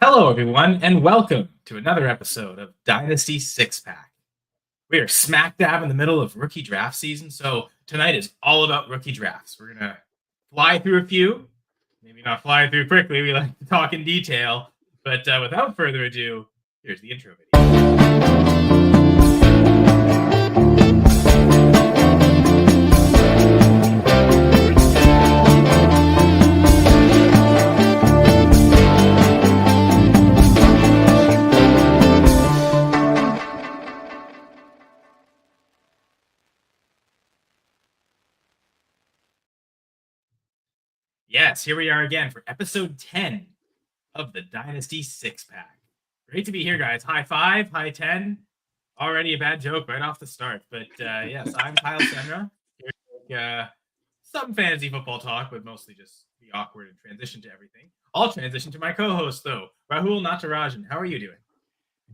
Hello, everyone, and welcome to another episode of Dynasty Six Pack. We are smack dab in the middle of rookie draft season, so tonight is all about rookie drafts. We're going to fly through a few, maybe not fly through quickly, we like to talk in detail, but without further ado, here's the intro video. Yes, here we are again for episode 10 of the Dynasty Six Pack. Great to be here, guys. High five, high 10. Already a bad joke right off the start. But yes, I'm Kyle Senra. Here some fantasy football talk, but mostly just be awkward and transition to everything. I'll transition to my co-host, though, Rahul Natarajan. How are you doing?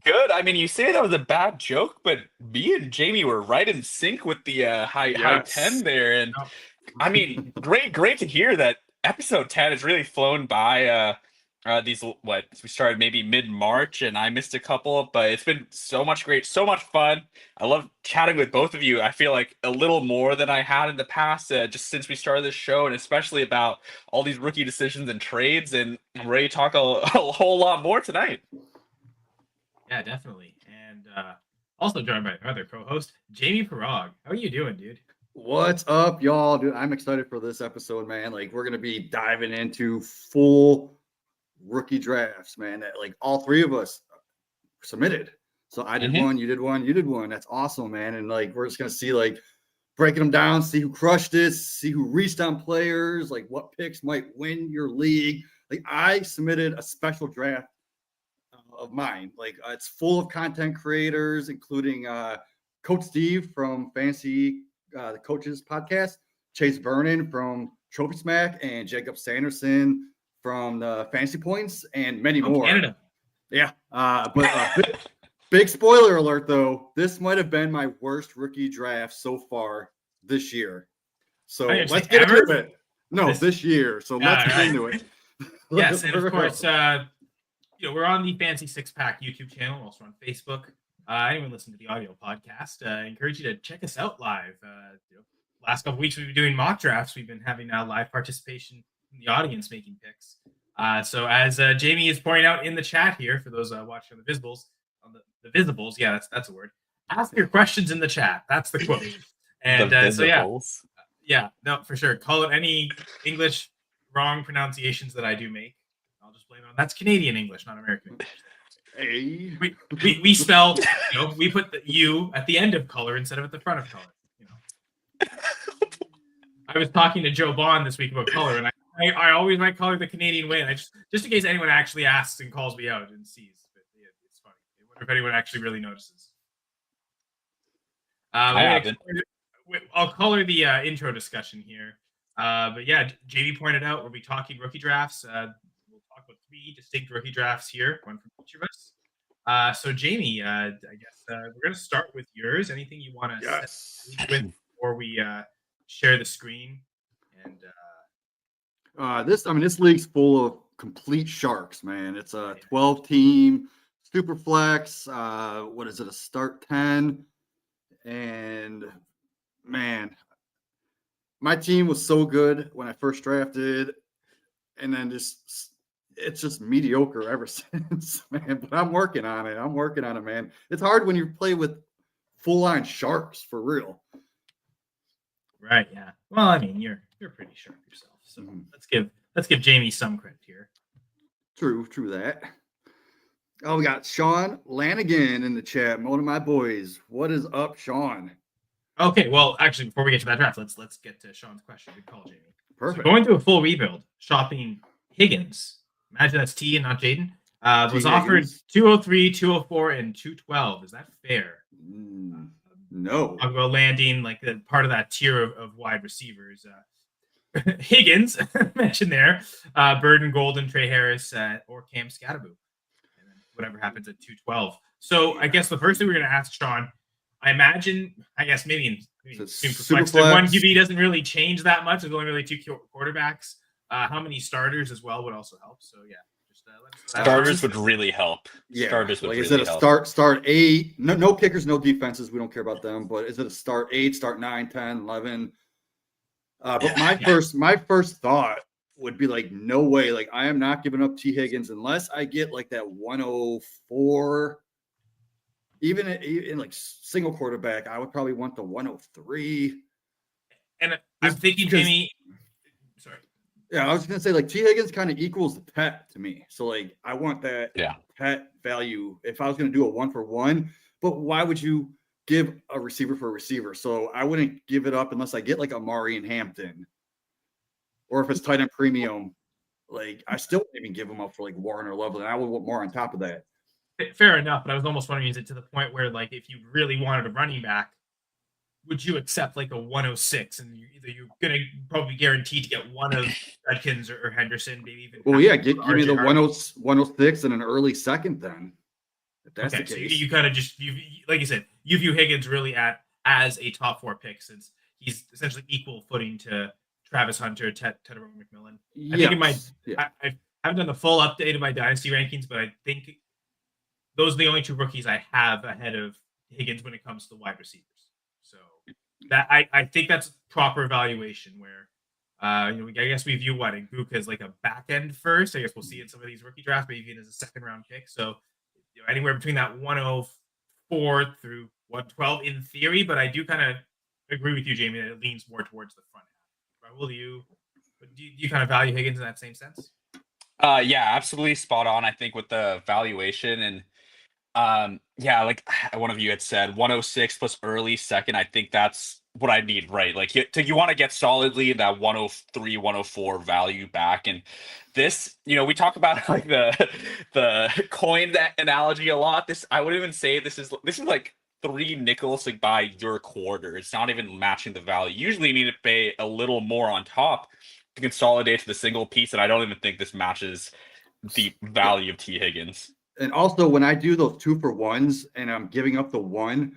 Good. I mean, you say that was a bad joke, but me and Jamie were right in sync with the high 10 there. And I mean, great to hear that episode 10 has really flown by we started maybe mid-March and I missed a couple, but it's been so much fun. I love chatting with both of you. I feel like a little more than I had in the past, just since we started this show, and especially about all these rookie decisions and trades, and I'm ready to talk a whole lot more tonight. Yeah, definitely. And also joined by another co-host, Jamie Perog. How are you doing, dude? What's up, y'all? Dude, I'm excited for this episode, man. Like, we're gonna be diving into full rookie drafts, man. That like all three of us submitted. So I did one, you did one, you did one. That's awesome, man. And like we're just gonna see like breaking them down, see who crushed it, see who reached on players, like what picks might win your league. Like I submitted a special draft of mine. Like it's full of content creators, including Coach Steve from Fancy the Coaches Podcast, Chase Vernon from Trophy Smack, and Jacob Sanderson from the Fantasy Points, and many more. Canada. Yeah. But big spoiler alert, though. This might have been my worst rookie draft so far this year. So let's get into it. No, this year. So let's get into it. Yes, and of course, we're on the Fancy Six Pack YouTube channel, also on Facebook. Anyone listen to the audio podcast, I encourage you to check us out live. Last couple weeks we've been doing mock drafts. We've been having live participation in the audience making picks. So as Jamie is pointing out in the chat here, for those watching on the visibles, yeah, that's a word. Ask your questions in the chat. That's the quote. And no, for sure. Call it any English wrong pronunciations that I do make. I'll just blame it on that's Canadian English, not American English. Hey. We spell, we put the U at the end of color instead of at the front of color. I was talking to Joe Bond this week about color, and I always write color the Canadian way. And I just in case anyone actually asks and calls me out and sees, but yeah, it's funny. I wonder if anyone actually really notices. I'll color the intro discussion here. But yeah, JB pointed out we'll be talking rookie drafts. We'll talk about 3 distinct rookie drafts here, one from each of us. So Jamie, I guess we're going to start with yours. Anything you want to set with before we share the screen? And this league's full of complete sharks, man. It's a 12-team super flex. What is it? A start 10, and man, my team was so good when I first drafted, and then it's just mediocre ever since, man. But I'm working on it, man. It's hard when you play with full-on sharks, for real. Right, yeah. Well, I mean, you're pretty sharp yourself, so let's give Jamie some credit here. True that. Oh, we got Sean Lanigan in the chat, one of my boys. What is up, Sean? Okay, well, actually, before we get to that draft, let's get to Sean's question. Good call, Jamie. Perfect. So going through a full rebuild, shopping Higgins. Imagine that's T and not Jaden. Was offered 203, 204, and 212. Is that fair? No. Talk about landing like the part of that tier of wide receivers. Higgins mentioned there, Burden, Golden, Trey Harris, or Cam Scatterbo, and then whatever happens at 212. So I guess the first thing we're going to ask Sean, I imagine, maybe in super flex, one QB doesn't really change that much. There's only really 2 quarterbacks. How many starters as well would also help. So yeah, Just let us know. Starters would really help. Yeah. Starters would like, really is it a help. start 8? No kickers, no defenses. We don't care about them. But is it a start 8, start 9, 10, 11? But my first thought would be like, no way. Like, I am not giving up T. Higgins unless I get like that 104. Even in like single quarterback, I would probably want the 103. And I'm thinking, Jimmy. Sorry. Yeah, I was gonna say like T. Higgins kind of equals the pet to me. So like I want that pet value if I was gonna do a 1-for-1. But why would you give a receiver for a receiver? So I wouldn't give it up unless I get like Amari and Hampton, or if it's tight end premium. Like I still wouldn't even give them up for like Warren or Loveland. I would want more on top of that. Fair enough, but I was almost wondering, is it to the point where, like, if you really wanted a running back, would you accept like a 106, and you're going to probably guarantee to get one of Judkins or Henderson, maybe even. Well, yeah, give me the 106 and an early second then. If that's the case. So you kind of just like you said, you view Higgins really as a top 4 pick since he's essentially equal footing to Travis Hunter, Tedder McMillan. I think I haven't done the full update of my dynasty rankings, but I think those are the only 2 rookies I have ahead of Higgins when it comes to wide receivers. So that I think that's proper evaluation where I guess we view Nguk as like a back end first. I guess we'll see in some of these rookie drafts, maybe even as a second round pick. So anywhere between that 104 through 112 in theory, but I do kind of agree with you, Jamie, that it leans more towards the front half. Rahul, do you kind of value Higgins in that same sense? Yeah, absolutely spot on. I think with the valuation and like one of you had said 106 plus early second. I think that's what I need, right? Like you want to get solidly that 103, 104 value back. And this, we talk about like the coin analogy a lot. I would even say this is like 3 nickels like by your quarter. It's not even matching the value. Usually you need to pay a little more on top to consolidate to the single piece. And I don't even think this matches the value of T. Higgins. And also, when I do those 2-for-1s and I'm giving up the 1,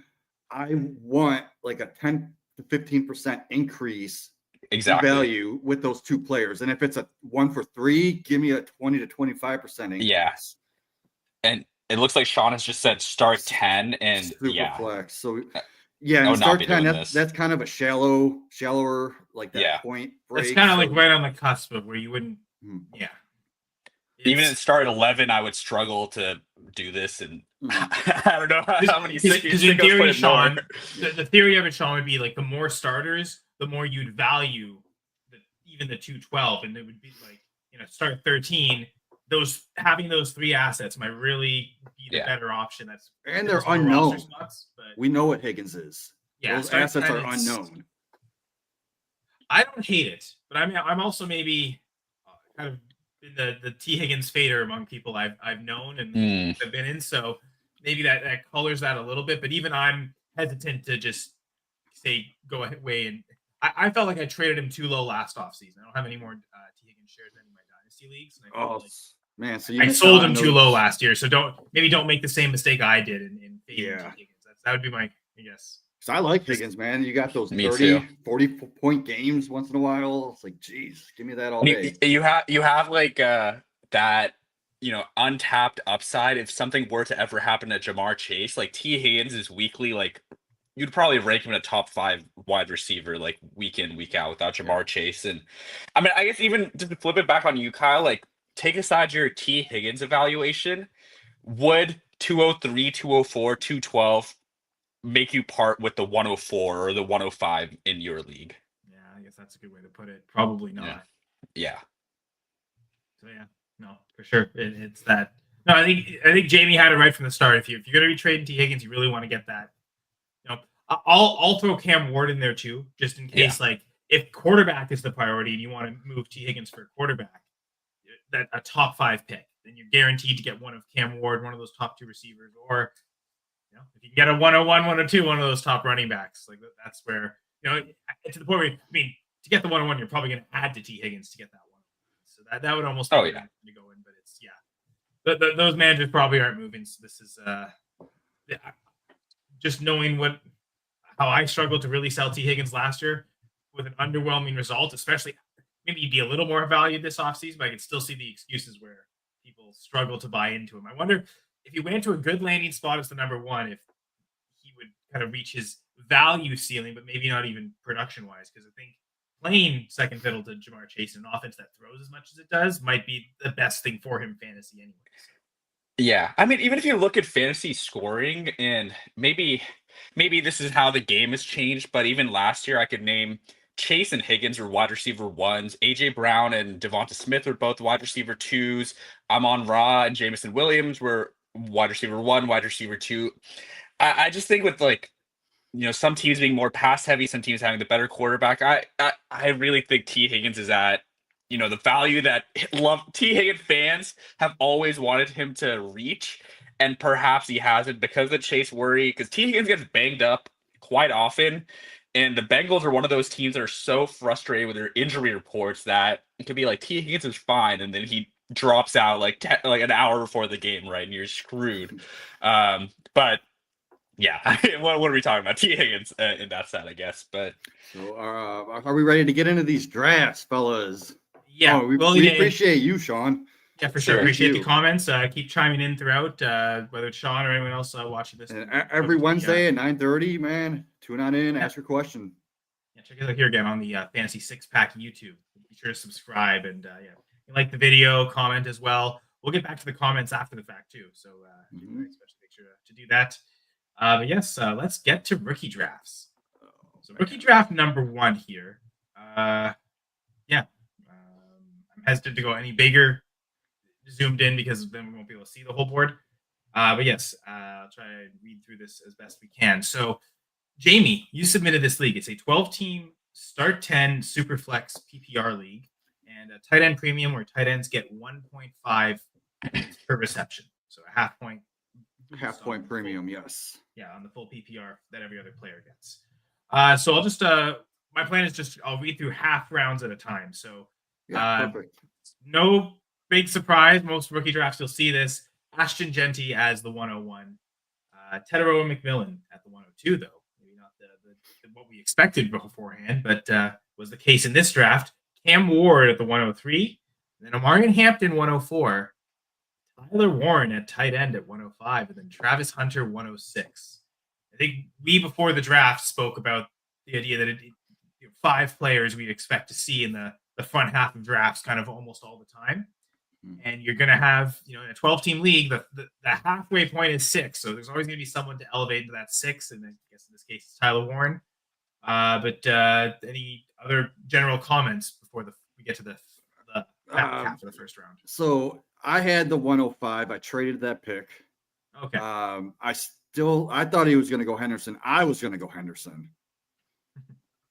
I want like a 10 to 15% increase in value with those 2 players. And if it's a 1-for-3, give me a 20 to 25% increase. Yeah. And it looks like Sean has just said start 10 and super flex. So and start 10, that's kind of a shallower like that point break. It's kind of like right on the cusp of where you wouldn't. Even at start 11, I would struggle to do this, and I don't know how many. Because in theory, Sean, the theory of it, Sean, would be like the more starters, the more you'd value even the 212, and it would be like start 13. Having those 3 assets might really be the better option. And they're unknown. Spots, but we know what Higgins is. Yeah, those assets are unknown. I don't hate it, but I mean, I'm also maybe kind of the T. Higgins fader among people I've known and have been in. So maybe that colors that a little bit, but even I'm hesitant to just say go away. And I felt like I traded him too low last offseason. I don't have any more T. Higgins shares in any of my dynasty leagues. And I so I sold him too low last year. So don't make the same mistake I did in fading T. Higgins. That would be my guess. So I like Higgins, man. You got those 30, 40-point games once in a while. It's like, geez, give me that all day. You have like that, untapped upside. If something were to ever happen to Jamar Chase, like T. Higgins is weekly, like you'd probably rank him in a top 5 wide receiver, like week in, week out without Jamar Chase. And I mean, I guess even just to flip it back on you, Kyle, like take aside your T. Higgins evaluation, would 203, 204, 212 make you part with the 104 or the 105 in your league? Yeah, I guess that's a good way to put it. Probably not. Yeah. So no, for sure. It's that. No, I think Jamie had it right from the start. If you're going to be trading T. Higgins, you really want to get that. I'll throw Cam Ward in there too, just in case. Like if quarterback is the priority and you want to move T. Higgins for a quarterback, that a top 5 pick, then you're guaranteed to get one of Cam Ward, one of those top 2 receivers, or if you can get a 101, 102, one of those top running backs, like that's where, to the point where, to get the 101, you're probably going to add to T. Higgins to get that one. So that would almost be to go in, but it's, those managers probably aren't moving. So this is just knowing how I struggled to really sell T. Higgins last year with an underwhelming result, especially maybe you'd be a little more valued this offseason, but I could still see the excuses where people struggle to buy into him. I wonder if he went to a good landing spot as the number one, if he would kind of reach his value ceiling, but maybe not even production wise. Because I think playing second fiddle to Jamar Chase in an offense that throws as much as it does might be the best thing for him fantasy anyways. Yeah, I mean, even if you look at fantasy scoring, and maybe this is how the game has changed, but even last year I could name Chase and Higgins were wide receiver ones. AJ Brown and Devonta Smith were both wide receiver twos. Amon-Ra and Jamison Williams were wide receiver one, wide receiver two. I just think with some teams being more pass heavy, some teams having the better quarterback. I really think T Higgins is at the value that T Higgins fans have always wanted him to reach, and perhaps he hasn't because of the Chase worry. Because T Higgins gets banged up quite often, and the Bengals are one of those teams that are so frustrated with their injury reports that it could be like T Higgins is fine, and then he drops out like an hour before the game, right? And you're screwed. But yeah, what are we talking about? T Higgins in that side, I guess. But so, are we ready to get into these drafts, fellas? Yeah, we appreciate you, Sean. Yeah, for sure. Appreciate the comments. Keep chiming in throughout, whether it's Sean or anyone else watching this. And every Wednesday at 9:30, man, tune on in, ask your question. Yeah, check us out here again on the Dynasty Six Pack YouTube. Be sure to subscribe and if you like the video, comment as well. We'll get back to the comments after the fact too. So especially make sure to do that. But yes, let's get to rookie drafts. So rookie draft number one here. I'm hesitant to go any bigger zoomed in because then we won't be able to see the whole board. But yes, I'll try to read through this as best we can. So Jamie, you submitted this league. It's a 12-team start 10 super flex PPR league and a tight end premium where tight ends get 1.5 per reception. So a half point premium. Yes. Yeah. On the full PPR that every other player gets. So I'll just, my plan is I'll read through half rounds at a time. So perfect. No big surprise. Most rookie drafts, you'll see this. Ashton Genty as the 101. Teteroa McMillan at the 102, though. Maybe not the what we expected beforehand, but was the case in this draft. Cam Ward at the 103. And then Omarion Hampton, 104. Tyler Warren at tight end at 105. And then Travis Hunter, 106. I think we, before the draft, spoke about the idea that 5 players we'd expect to see in the front half of drafts kind of almost all the time. And you're going to have, in a 12-team league, the halfway point is 6. So there's always going to be someone to elevate into that 6. And then I guess in this case, it's Tyler Warren. But any other general comments before we get to the half of the first round? So I had the 105. I traded that pick. Okay. I thought he was going to go Henderson. I was going to go Henderson.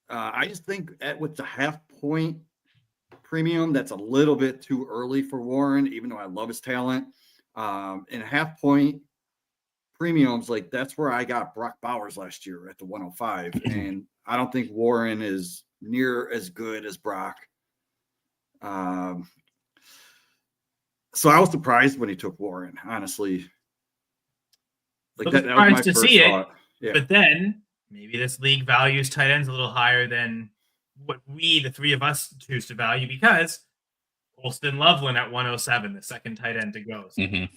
I just think with the half point premium, that's a little bit too early for Warren, even though I love his talent. And half point premiums, like that's where I got Brock Bowers last year at the 105. And I don't think Warren is near as good as Brock. So I was surprised when he took Warren, honestly. Like that was my first thought. Yeah. But then maybe this league values tight ends a little higher than what the three of us choose to value, because Colston Loveland at 107, the second tight end to go. So I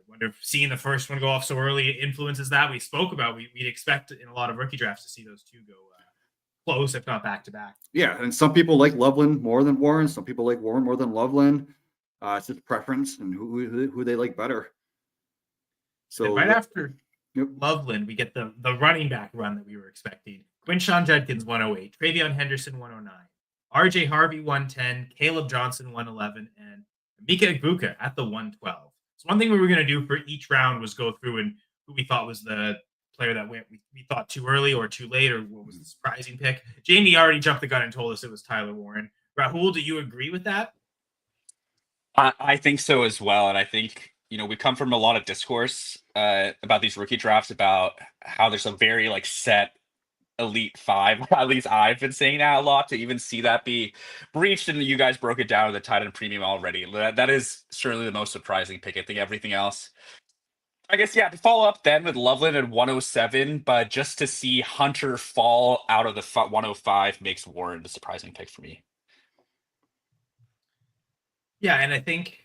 wonder if seeing the first one go off so early influences that. We spoke about we'd expect in a lot of rookie drafts to see those two go close, if not back to back. Yeah, and some people like Loveland more than Warren. Some people like Warren more than Loveland. It's just preference and who they like better. So and right after Loveland, we get the running back run that we were expecting. Quinshawn Judkins, 108. Travion Henderson, 109. RJ Harvey, 110. Caleb Johnson, 111. And Mika Ibuka at the 112. So one thing we were going to do for each round was go through and who we thought was the player that we thought too early or too late, or what was the surprising pick. Jamie already jumped the gun and told us it was Tyler Warren. Rahul, do you agree with that? I think so as well. And I think, we come from a lot of discourse about these rookie drafts, about how there's a very set elite 5. At least I've been saying that a lot, to even see that be breached, and you guys broke it down with the tight end premium already. That is certainly the most surprising pick. I think everything else, I guess, to follow up then with Loveland at 107, but just to see Hunter fall out of the 105 makes Warren the surprising pick for me. Yeah, and I think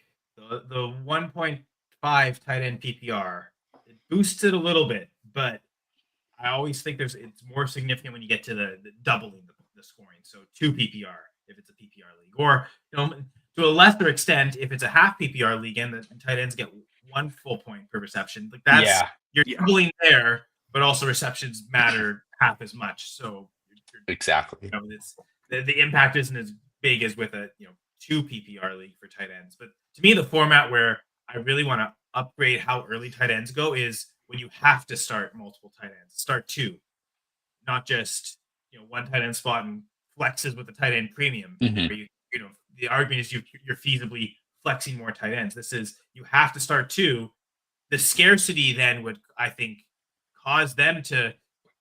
the 1.5 tight end PPR, it boosts it a little bit, but I always think it's more significant when you get to the doubling the scoring. So 2 PPR if it's a PPR league, or to a lesser extent if it's a half PPR league and the tight ends get 1 full point per reception. Like that's you're doubling there, but also receptions matter half as much. So exactly, the impact isn't as big as with a 2 PPR league for tight ends. But to me, the format where I really want to upgrade how early tight ends go is when you have to start multiple tight ends. Start 2, not just 1 tight end spot and flexes with the tight end premium. Where the argument is you're feasibly flexing more tight ends. This is you have to start 2. The scarcity then would, I think, cause them to.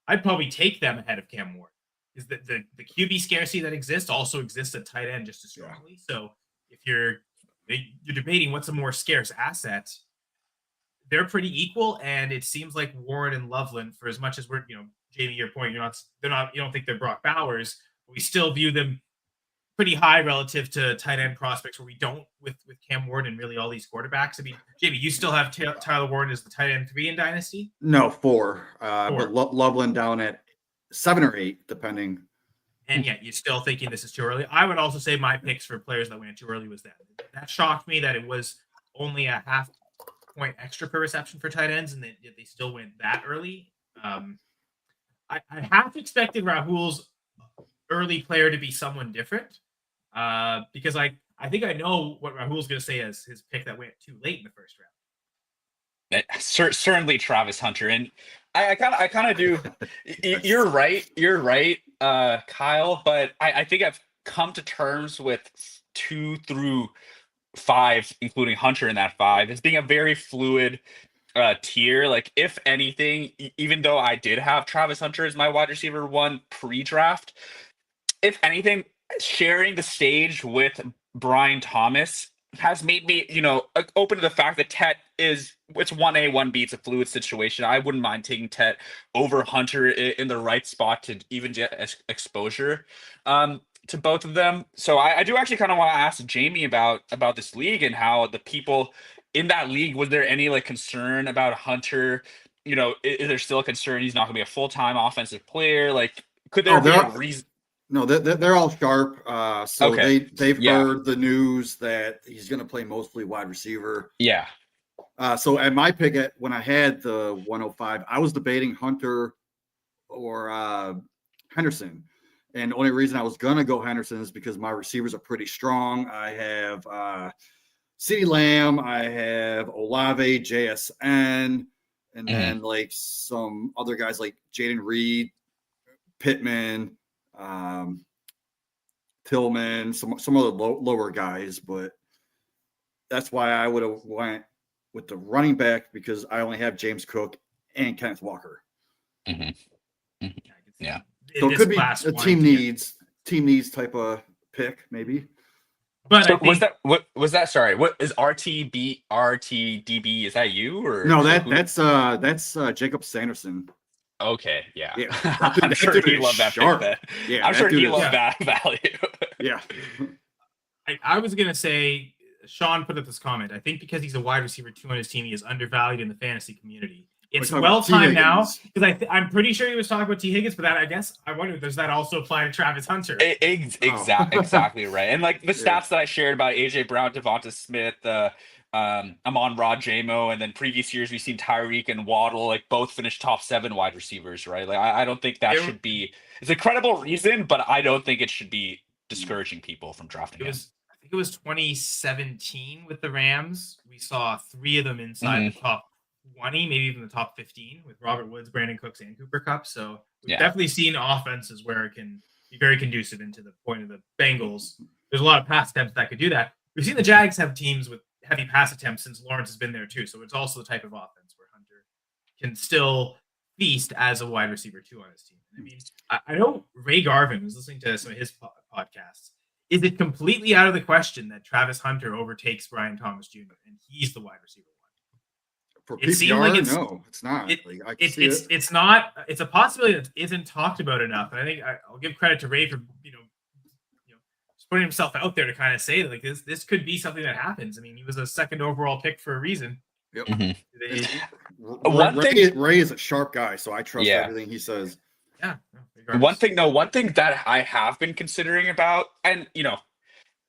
I'd probably take them ahead of Cam Ward. Is that the QB scarcity that exists also exists at tight end just as strongly. So if you're debating what's a more scarce asset, they're pretty equal, and it seems like Ward and Loveland, for as much as we're Jamie, your point, you don't think they're Brock Bowers, but we still view them pretty high relative to tight end prospects, where we don't with Cam Ward and really all these quarterbacks. I mean, Jamie, you still have Tyler Warren as the tight end 3 in Dynasty? No, 4. But Loveland down at 7 or 8, depending. And yet you're still thinking this is too early. I would also say my picks for players that went too early was that shocked me that it was only a half point extra per reception for tight ends, and they still went that early. I half expected Rahul's early player to be someone different, because I think I know what Rahul's going to say as his pick that went too late in the first round. Certainly Travis Hunter, and I kind of do. You're right, Kyle. But I think I've come to terms with 2 through 5, including Hunter in that 5, as being a very fluid tier. Like, if anything, even though I did have Travis Hunter as my wide receiver 1 pre-draft, if anything, sharing the stage with Brian Thomas has made me, open to the fact that Tet it's 1A, 1B. It's a fluid situation. I wouldn't mind taking Tet over Hunter in the right spot to even get exposure to both of them. So I do actually kind of want to ask Jamie about this league and how the people in that league, was there any concern about Hunter? Is there still a concern he's not going to be a full-time offensive player? Like, could there be a reason? No, they're all sharp. So okay. they've heard the news that he's going to play mostly wide receiver. Yeah. So at my pick, when I had the 105, I was debating Hunter or Henderson. And the only reason I was going to go Henderson is because my receivers are pretty strong. I have CeeDee Lamb, I have Olave, JSN, and then some other guys like Jaden Reed, Pittman, Tillman, some other lower guys, but that's why I would have went with the running back, because I only have James Cook and Kenneth Walker. Yeah. So it could be a team needs type of pick, maybe. But so was that? Sorry, what is RTDB? Is that you or no? That's Jacob Sanderson. Okay, yeah. I'm sure he loved that pick. Yeah, I'm sure he loved that value. Yeah. I was gonna say, Sean put up this comment. I think because he's a wide receiver 2 on his team, he is undervalued in the fantasy community. It's well timed now, because I'm pretty sure he was talking about T. Higgins, but I wonder, does that also apply to Travis Hunter? Exactly right. And the stats that I shared about AJ Brown, Devonta Smith, Amon-Ra Jamo, and then previous years we've seen Tyreek and Waddle both finish top 7 wide receivers, right? I don't think that should be. It's a credible reason, but I don't think it should be discouraging people from drafting him. I think it was 2017 with the Rams. We saw 3 of them inside the top 20, maybe even the top 15, with Robert Woods, Brandon Cooks, and Cooper Kupp. So we've definitely seen offenses where it can be very conducive. Into the point of the Bengals, there's a lot of pass attempts that could do that. We've seen the Jags have teams with heavy pass attempts since Lawrence has been there too. So it's also the type of offense where Hunter can still feast as a wide receiver 2 on his team. I mean, I know Ray Garvin was listening to some of his podcasts. Is it completely out of the question that Travis Hunter overtakes Brian Thomas Jr. and he's the wide receiver 1? For PPR, no, it's not. It's not. It's a possibility that isn't talked about enough. And I think I'll give credit to Ray for putting himself out there to kind of say like this could be something that happens. I mean, he was a second overall pick for a reason. Yep. Ray is a sharp guy, so I trust everything he says. Yeah. One thing that I have been considering about, and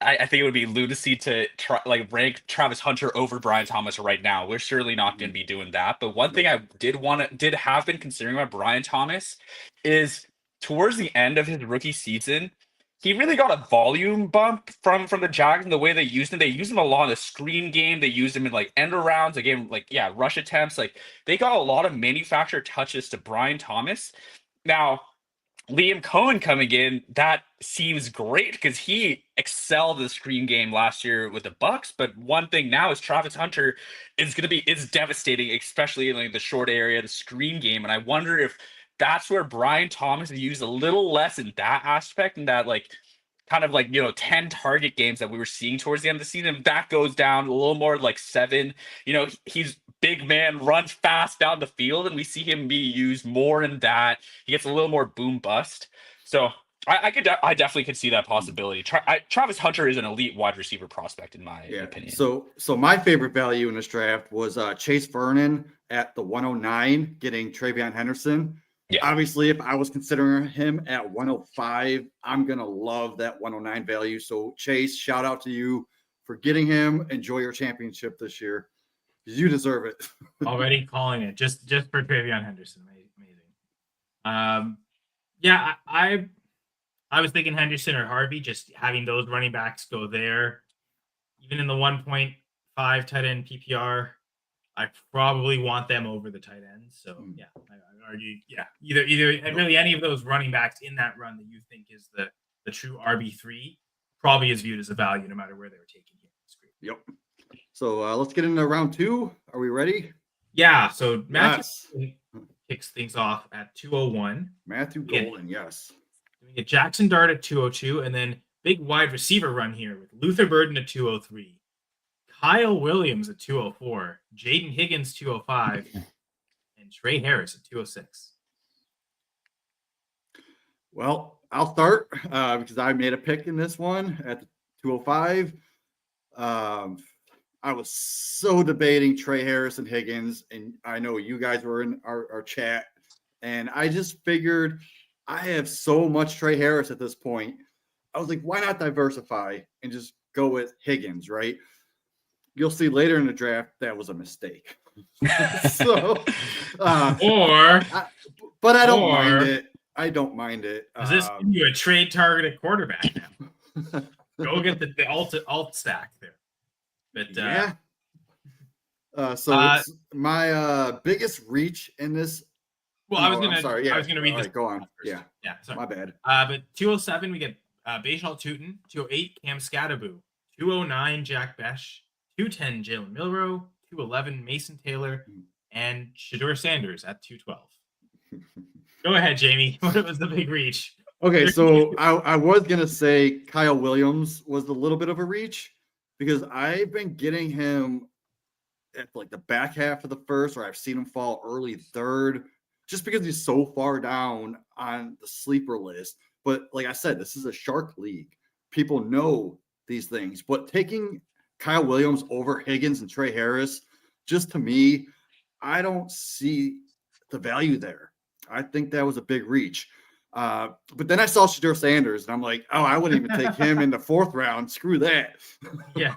I think it would be lunacy to rank Travis Hunter over Brian Thomas right now. We're surely not going to be doing that. But one thing I did have been considering about Brian Thomas is towards the end of his rookie season, he really got a volume bump from the Jags and the way they used him. They used him a lot in the screen game. They used him in end arounds, again, rush attempts. They got a lot of manufactured touches to Brian Thomas. Now, Liam Cohen coming in, that seems great because he excelled in the screen game last year with the Bucks. But one thing now is Travis Hunter is devastating, especially in the short area, the screen game. And I wonder if that's where Brian Thomas is used a little less in that aspect, and that 10 target games that we were seeing towards the end of the season, that goes down a little more 7. He's big man, runs fast down the field, and we see him be used more in that. He gets a little more boom bust. So I definitely could see that possibility. Travis Hunter is an elite wide receiver prospect in my opinion. So my favorite value in this draft was Chase Vernon at the 109, getting Travion Henderson. Yeah. Obviously, if I was considering him at 105, I'm going to love that 109 value. So, Chase, shout out to you for getting him. Enjoy your championship this year. You deserve it. Already calling it just for Travion Henderson. Amazing. I was thinking Henderson or Harvey, just having those running backs go there. Even in the 1.5 tight end PPR, I probably want them over the tight ends. So I would argue, either and really any of those running backs in that run that you think is the true RB3 probably is viewed as a value no matter where they were taken here. Yep. So let's get into round 2. Are we ready? Yeah. So Matthew kicks things off at 201. Matthew Golden, yes. We get Jackson Dart at 202, and then big wide receiver run here with Luther Burden at 203. Kyle Williams at 204, Jaden Higgins 205, and Trey Harris at 206. Well, I'll start because I made a pick in this one at 205. I was so debating Trey Harris and Higgins, and I know you guys were in our chat, and I just figured I have so much Trey Harris at this point. I was like, why not diversify and just go with Higgins, right? You'll see later in the draft that was a mistake. But I don't mind it. I don't mind it. Does this give you a trade targeted quarterback now? Go get the alt stack there. But it's my biggest reach in this. Well, I was gonna read this. Right, go on. First. Yeah. Sorry. My bad. But 207 we get Bajal Tootin, 208 Cam Scattaboo, 209 Jack Besh, 210 Jalen Milrow, 211 Mason Taylor, and Shedeur Sanders at 212. Go ahead, Jamie. What was the big reach? Okay, so I was gonna say Kyle Williams was a little bit of a reach because I've been getting him at the back half of the first, or I've seen him fall early third, just because he's so far down on the sleeper list. But like I said, this is a shark league. People know these things, but taking Kyle Williams over Higgins and Trey Harris, just to me, I don't see the value there. I think that was a big reach. But then I saw Shedeur Sanders, and I'm like, oh, I wouldn't even take him in the 4th round. Screw that. Yeah.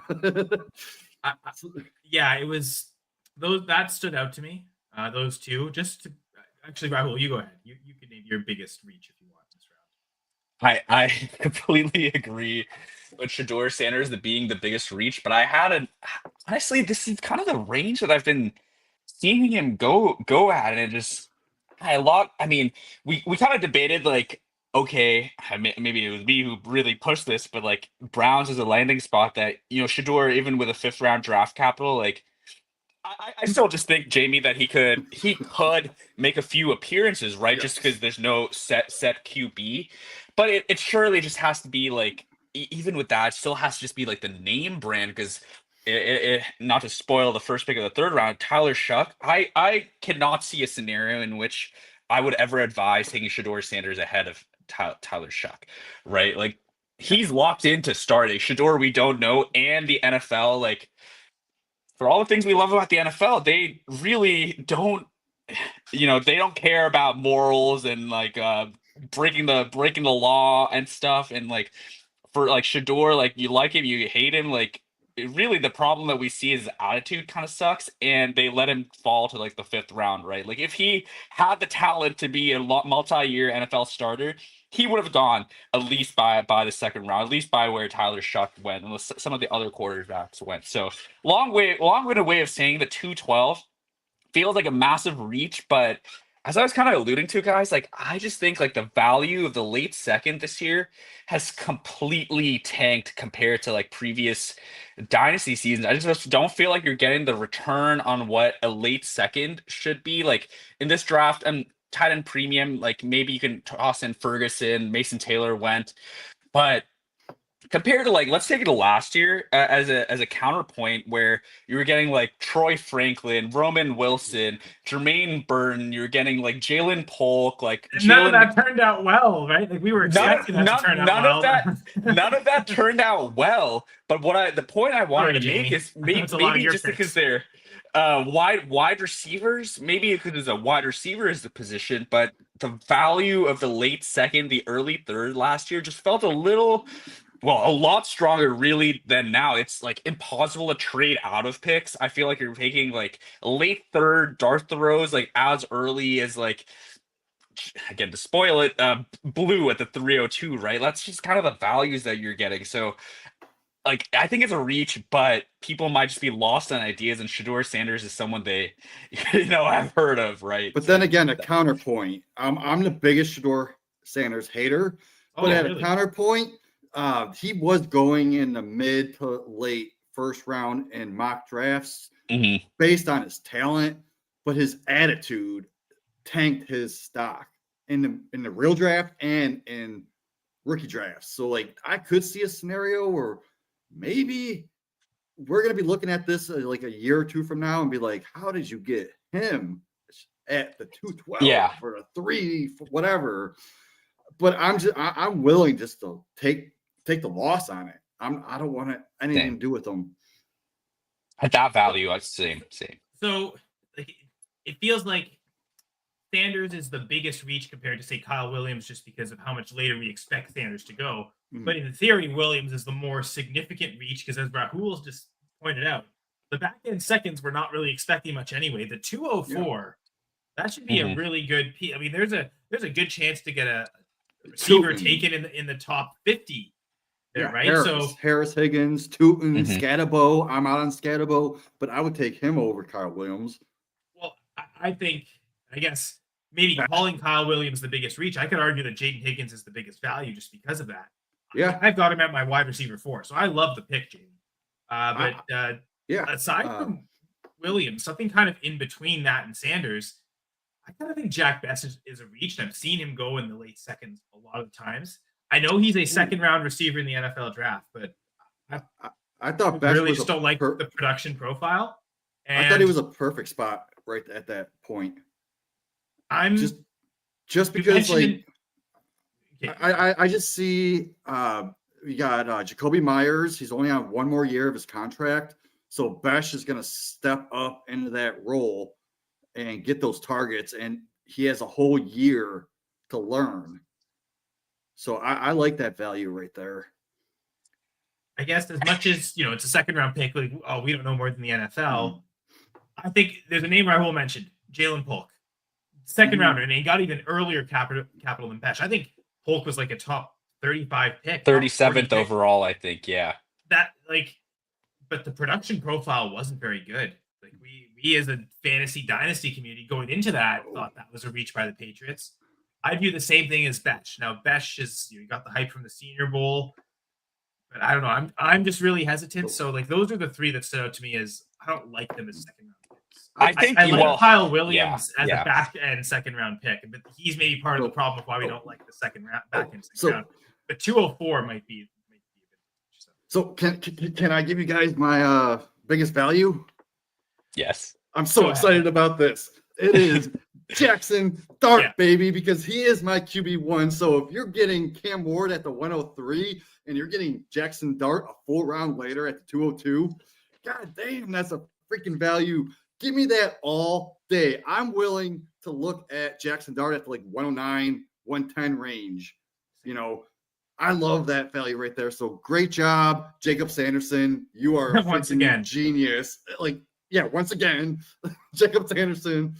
It was those that stood out to me. Those two. Actually, Rahul, you go ahead. You can name your biggest reach if you want this round. I completely agree with Shedeur Sanders being the biggest reach, but honestly, this is kind of the range that I've been seeing him go at, and it just we kind of debated okay, maybe it was me who really pushed this, but Browns is a landing spot that Shedeur, even with a 5th round draft capital, I still just think, Jamie, that he could make a few appearances, right? Yes. Just because there's no set QB, but it surely just has to be even with that, it still has to just be the name brand, because it not to spoil the first pick of the 3rd round, Tyler Shuck. I cannot see a scenario in which I would ever advise taking Shedeur Sanders ahead of Tyler Shuck, right? he's locked into starting. Shador, we don't know, and the NFL, like, for all the things we love about the NFL, they really don't, they don't care about morals and like breaking the law and stuff. And like for like Shador, like you like him, you hate him, like really the problem that we see is his attitude kind of sucks, and they let him fall to like the 5th round, right? Like if he had the talent to be a multi-year NFL starter, he would have gone at least by the 2nd round, at least by where Tyler Shuck went, and some of the other quarterbacks went. So long-winded way of saying the 212 feels like a massive reach, but as I was kind of alluding to, guys, like I just think like the value of the late second this year has completely tanked compared to like previous dynasty seasons. I just don't feel like you're getting the return on what a late second should be. Like in this draft, and tight end premium, like maybe you can toss in Ferguson, Mason Taylor went, but compared to like, let's take it to last year as a counterpoint where you were getting like Troy Franklin, Roman Wilson, Jermaine Burton, you're getting like Jalen Polk, like none of that turned out well, right? Like we were expecting that to turn out well. None of that turned out well. But the point I wanted to make is maybe just because they're wide receivers, maybe because it's a wide receiver is the position, but the value of the late second, the early third last year just felt a lot stronger really than now. It's like impossible to trade out of picks. I feel like you're taking like late third dart throws like as early as like, again, to spoil it, Blue at the 302, right? That's just kind of the values that you're getting. So like I think it's a reach, but people might just be lost on ideas, and Shador Sanders is someone they have heard of, right? But then again, a counterpoint. I'm the biggest Shador Sanders hater, but a counterpoint, he was going in the mid to late 1st round in mock drafts based on his talent, but his attitude tanked his stock in the real draft and in rookie drafts. So like I could see a scenario where maybe we're going to be looking at this like a year or 2 from now and be like, how did you get him at the 212 for a 3 whatever? But I'm willing just to take the loss on it. I don't want anything to do with them. At that value, I same. So like, it feels like Sanders is the biggest reach compared to say Kyle Williams, just because of how much later we expect Sanders to go. But in theory, Williams is the more significant reach because, as Rahul's just pointed out, the back end seconds we're not really expecting much anyway. The 204, that should be a really good. I mean, there's a good chance to get a receiver taken in the top 50 there, right? Harris, Higgins, Tootin, Scatabo. I'm out on Scatabo, but I would take him over Kyle Williams. Well, I guess maybe calling Kyle Williams the biggest reach, I could argue that Jaden Higgins is the biggest value just because of that. Yeah, I've got him at my wide receiver 4, so I love the pick, Jaden. Aside from Williams, something kind of in between that and Sanders, I kind of think Jack Best is a reach, and I've seen him go in the late seconds a lot of times. I know he's a 2nd round receiver in the NFL draft, but I thought Best really just don't like the production profile. And I thought he was a perfect spot right at that point. I'm just because like. I just see we got Jacoby Myers. He's only on 1 more year of his contract. So Besh is going to step up into that role and get those targets. And he has a whole year to learn. So I like that value right there. I guess as much as, it's a 2nd round pick, like, we don't know more than the NFL. I think there's a name Rahul mentioned, Jalen Polk. 2nd rounder, and he got even earlier capital than Besh. I think Polk was like a top 35 pick. 37th overall, I think, yeah. But the production profile wasn't very good. Like we as a fantasy dynasty community going into that thought that was a reach by the Patriots. I view the same thing as Besh. Now Besh is you got the hype from the Senior Bowl, but I don't know. I'm just really hesitant. So like those are the 3 that stood out to me as I don't like them as 2nd round picks. I like Kyle Williams as a back end 2nd round pick, but he's maybe part of the problem of why we don't like the 2nd round back end 2nd round. But 204 might be a bit. So can I give you guys my biggest value? Yes. I'm so excited about this. It is Jackson Dart, baby, because he is my QB1. So if you're getting Cam Ward at the 103, and you're getting Jackson Dart a full round later at the 202. God damn, that's a freaking value. Give me that all day. I'm willing to look at Jackson Dart at like 109, 110 range. You know, I love that value right there. So great job, Jacob Sanderson. You are once again genius. Like, yeah, once again, Jacob Sanderson.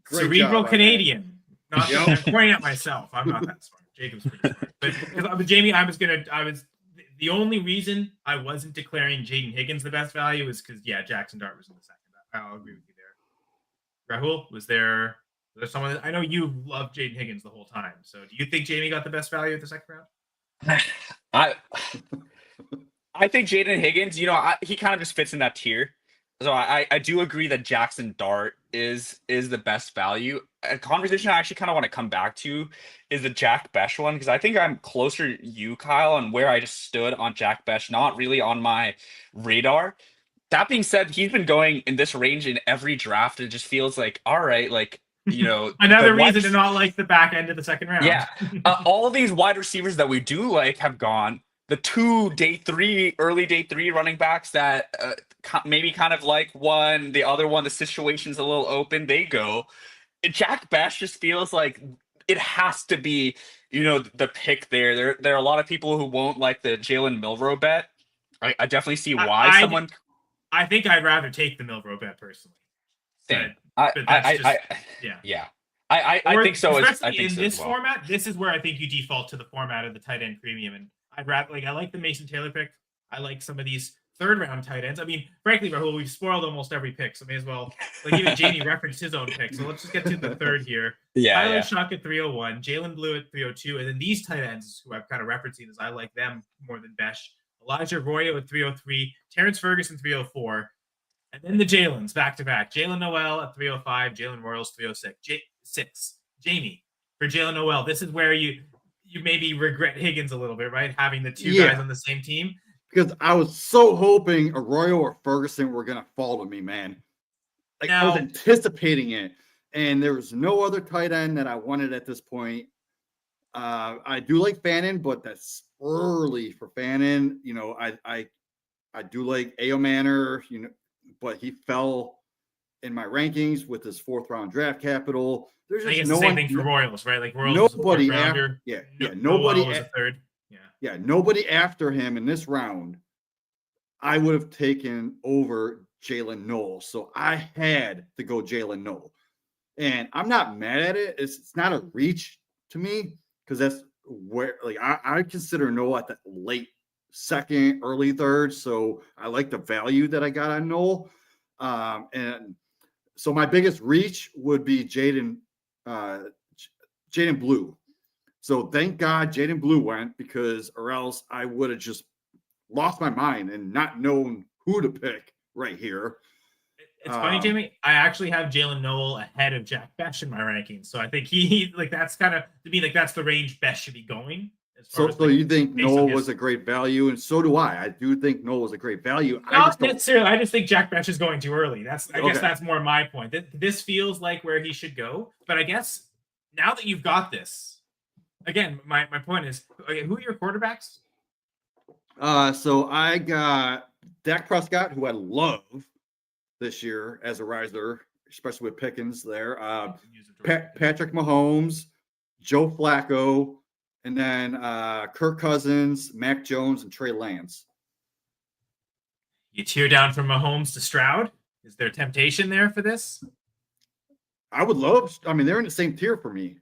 Cerebral Canadian. Not I'm pointing at myself. I'm not that smart. Jacob's pretty smart. But because Jamie, the only reason I wasn't declaring Jaden Higgins the best value is because Jackson Dart was in the second. I'll agree with you there. Rahul, was there someone I know you loved Jaden Higgins the whole time. So do you think Jamie got the best value at the second round? I think Jaden Higgins, he kind of just fits in that tier. So I do agree that Jackson Dart is the best value. A conversation I actually kind of want to come back to is the Jack Besh one, because I think I'm closer to you, Kyle, on where I just stood on Jack Besh, not really on my radar. That being said, he's been going in this range in every draft. It just feels like, all right, like, another reason to not like the back end of the second round. Yeah. All of these wide receivers that we do like have gone. The two early day three running backs that maybe kind of like one, the other one, the situation's a little open, they go. Jack Besh just feels like it has to be, the pick there. There are a lot of people who won't like the Jalen Milroe bet. I definitely see why I think I'd rather take the Milroe bet personally. Same. I think so. In this format, this is where I think you default to the format of the tight end premium, and I like the Mason Taylor pick. I like some of these third round tight ends. I mean, frankly, Rahul, we've spoiled almost every pick, so may as well. Like even Jamie referenced his own pick, so let's just get to the third here. Tyler Shock at 301, Jalen Blue at 302, and then these tight ends who I've kind of referencing as I like them more than Besh. Elijah Arroyo at 303, Terrence Ferguson 304, and then the Jalen's back to back. Jalen Noel at 305, Jalen Royals 306. Jamie, for Jalen Noel, this is where you maybe regret Higgins a little bit, right? Having the two guys on the same team. Because I was so hoping Arroyo or Ferguson were going to fall to me, man. I was anticipating it. And there was no other tight end that I wanted at this point. I do like Fannin, but that's early for Fannin. I do like A.O. Manor, but he fell in my rankings with his fourth round draft capital. There's just no same thing for Royals, right? Like Royals, nobody after, nobody was a third. Nobody after him in this round. I would have taken over Jalen Noel, so I had to go Jalen Noel, and I'm not mad at it. It's not a reach to me because that's where I consider Noel at the late second, early third. So I like the value that I got on Noel, and so my biggest reach would be Jaden Blue. So thank God Jaden Blue went, because or else I would have just lost my mind and not known who to pick right here. It's funny, Jamie. I actually have Jalen Noel ahead of Jack Besh in my rankings. So I think he that's kind of, to me, that's the range Besh should be going. So you think Noel was a great value, and so do I. I do think Noel was a great value. Not necessarily. I just think Jack Besh is going too early. I guess that's more my point. This feels like where he should go. But I guess now that you've got this, again, my point is, who are your quarterbacks? So I got Dak Prescott, who I love this year as a riser, especially with Pickens there. Patrick Mahomes, Joe Flacco, and then Kirk Cousins, Mac Jones, and Trey Lance. You tear down from Mahomes to Stroud? Is there temptation there for this? I would love. I mean, they're in the same tier for me.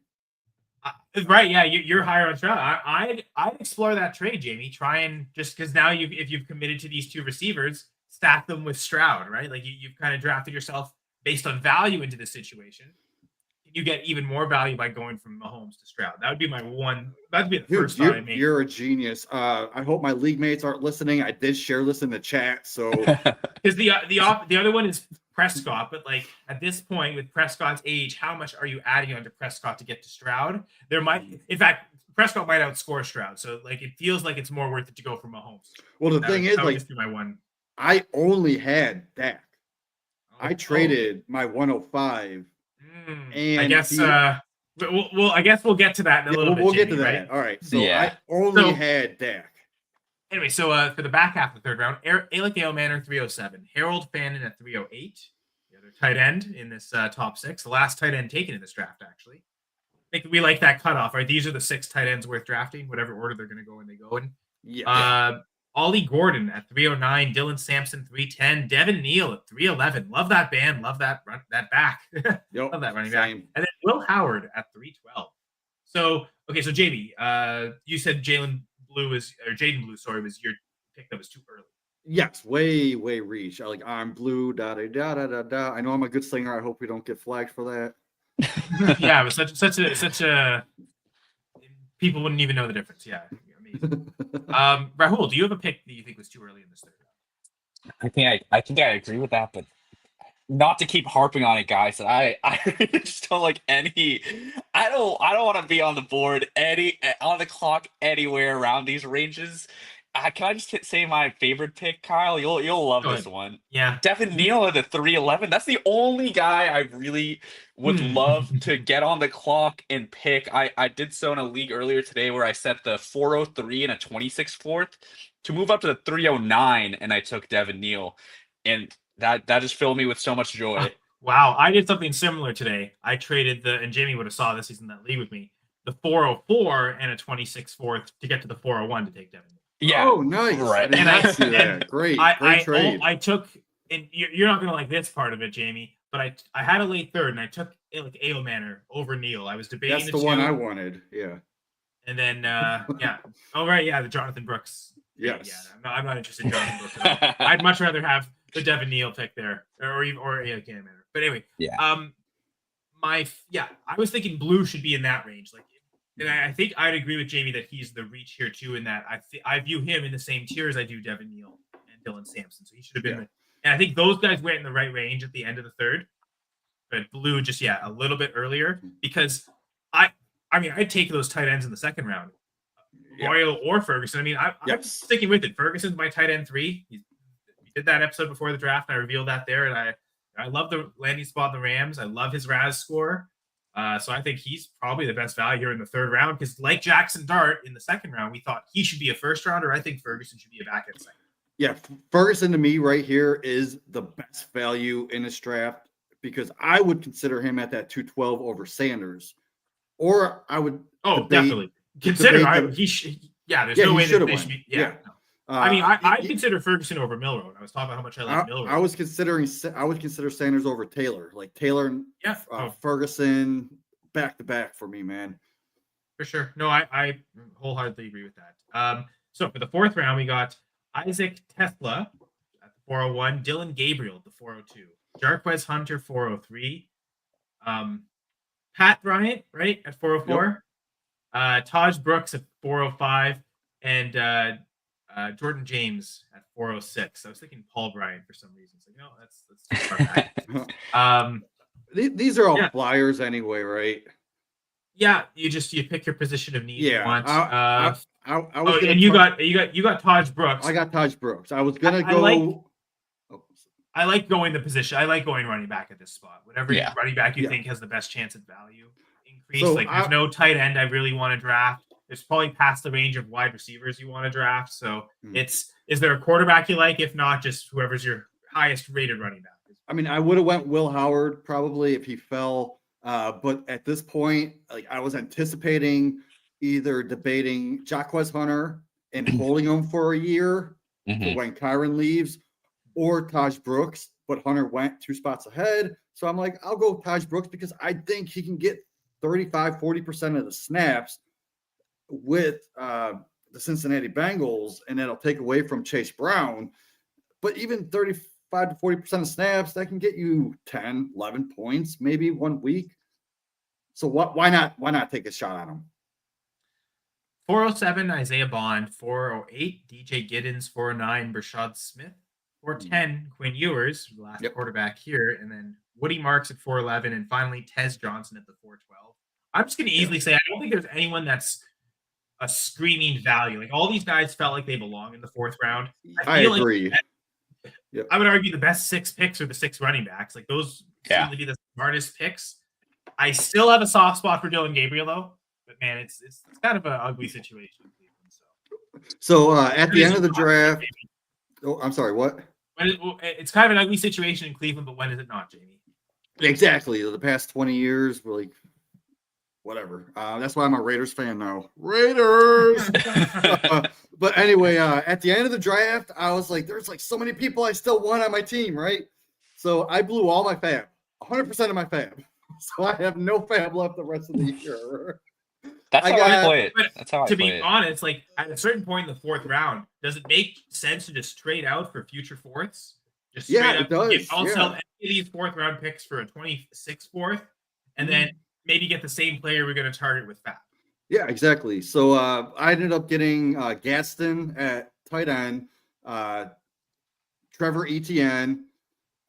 Right, yeah, you're higher on Stroud. I'd explore that trade, Jamie. Try and just because now if you've committed to these two receivers, stack them with Stroud, right? Like you've kind of drafted yourself based on value into the situation. You get even more value by going from Mahomes to Stroud. That would be my one. That'd be the first thought I made. You're a genius. I hope my league mates aren't listening. I did share this in the chat, so because the other one is Prescott, but like at this point with Prescott's age, how much are you adding onto Prescott to get to Stroud? There might, in fact, Prescott might outscore Stroud, so like it feels like it's more worth it to go for Mahomes. Well, the thing is, like, my one. I only had Dak. I traded my 105. And I guess I guess we'll get to that in a little bit. We'll get to Jamie, that. right? All right. So I only had Dak. Anyway, so for the back half of the third round, Alec Ailmanor 307, Harold Fannin at 308, the other tight end in this top six, the last tight end taken in this draft, actually. I think we like that cutoff, right? These are the 6 tight ends worth drafting, whatever order they're going to go when they go in. Yeah. Ollie Gordon at 309, Dylan Sampson 310, Devin Neal at 311. Love that band, love that that back. Yep, love that running back. same. And then Will Howard at 312. So, okay, so Jamie, you said Jaden Blue, was your pick that was too early. Yes, way reach. I'm blue, da da da da da da. I know I'm a good slinger. I hope we don't get flagged for that. Yeah, it was such a people wouldn't even know the difference. Yeah, amazing. Rahul, do you have a pick that you think was too early in this third round? I think I agree with that, but not to keep harping on it, guys. I really just don't like any. I don't want to be on the board on the clock anywhere around these ranges. Can I just say my favorite pick, Kyle? You'll love this one. Yeah, Devin Neal at the 311. That's the only guy I really would love to get on the clock and pick. I did so in a league earlier today where I set the 403 and a 26 fourth to move up to the 309, and I took Devin Neal, and that just filled me with so much joy. Wow, I did something similar today. I traded and Jamie would have saw this. He's in that league with me. The 404 and a 26 fourth to get to the 401 to take Devin Neal. Yeah. Oh, nice. Right. And I see that. Great trade. I took, and you're not going to like this part of it, Jamie, but I had a late third, and I took like Ailmanor over Neal. I was debating That's the one I wanted. Yeah. And then, yeah. Oh, right. Yeah, the Jonathan Brooks. Yes. Yeah, I'm not interested in Jonathan Brooks at all. I'd much rather have the Devin Neal pick there, or Alec Ailmanor. But anyway, yeah. I was thinking Blue should be in that range, like. And I think I'd agree with Jamie that he's the reach here too, in that I view him in the same tier as I do Devin Neal and Dylan Sampson. So he should have been. And I think those guys went in the right range at the end of the third, but Blue just a little bit earlier, because I mean I'd take those tight ends in the second round, Royal or Ferguson. I mean I'm sticking with it. Ferguson's my tight end 3. We did that episode before the draft, and I revealed that there, and I love the landing spot in the Rams. I love his RAS score. So I think he's probably the best value here in the third round, because like Jackson Dart in the second round, we thought he should be a first rounder. I think Ferguson should be a back end second. Yeah, Ferguson to me right here is the best value in this draft, because I would consider him at that 212 over Sanders, or I would. Definitely consider. There's no way that they should be. Yeah. No. I mean, I consider Ferguson over Milroe. I was talking about how much I like Milroe. I would consider Sanders over Taylor. Like Taylor and Ferguson back to back for me, man. For sure. No, I wholeheartedly agree with that. So for the fourth round, we got Isaac Tesla at the 401, Dylan Gabriel at the 402, Jarquez Hunter 403, Pat Bryant right at 404, Taj Brooks at 405, and Jordan James at 406. I was thinking Paul Bryant for some reason. So that's too far back. These are all flyers anyway, right? Yeah, you pick your position of need. Yeah, you want. I was and you got Taj Brooks. I got Taj Brooks. I was gonna go. I like going the position. I like going running back at this spot. Whatever running back you think has the best chance at value increase. So there's no tight end I really want to draft. It's probably past the range of wide receivers you want to draft. So is there a quarterback you like? If not, just whoever's your highest rated running back. I mean, I would have went Will Howard probably if he fell. But at this point, like I was anticipating either debating Jarquez Hunter and holding him for a year for when Kyron leaves, or Taj Brooks, but Hunter went 2 spots ahead. So I'm like, I'll go Taj Brooks because I think he can get 40% of the snaps with the Cincinnati Bengals, and that'll take away from Chase Brown. But even 35 to 40% of snaps, that can get you 10, 11 points, maybe 1 week. So why not take a shot on him? 407, Isaiah Bond. 408, DJ Giddens. 409, Brashad Smith. 410, Quinn Ewers, the last quarterback here. And then Woody Marks at 411. And finally, Tez Johnson at the 412. I'm just going to easily say I don't think there's anyone that's a screaming value. Like all these guys felt like they belong in the fourth round. I agree. I would argue the best 6 picks are the 6 running backs. Like those seem to be the smartest picks. I still have a soft spot for Dylan Gabriel though, but man, it's kind of an ugly situation. So So at the end of the draft, I'm sorry, what? It's kind of an ugly situation in Cleveland, but when is it not, Jamie? Exactly. The past 20 years, we're like, whatever. That's why I'm a Raiders fan now. Raiders. But anyway, at the end of the draft, I was like, there's like so many people I still want on my team, right? So I blew all my fab, 100% of my fab. So I have no fab left the rest of the year. That's how I play it. That's how I to play be it. honest, like at a certain point in the fourth round, does it make sense to just trade out for future fourths? Just straight up, it does. I'll sell any of these fourth round picks for a 26th fourth, and then maybe get the same player we're going to target with fab. Yeah, exactly. So I ended up getting Gaston at tight end, Trevor Etienne.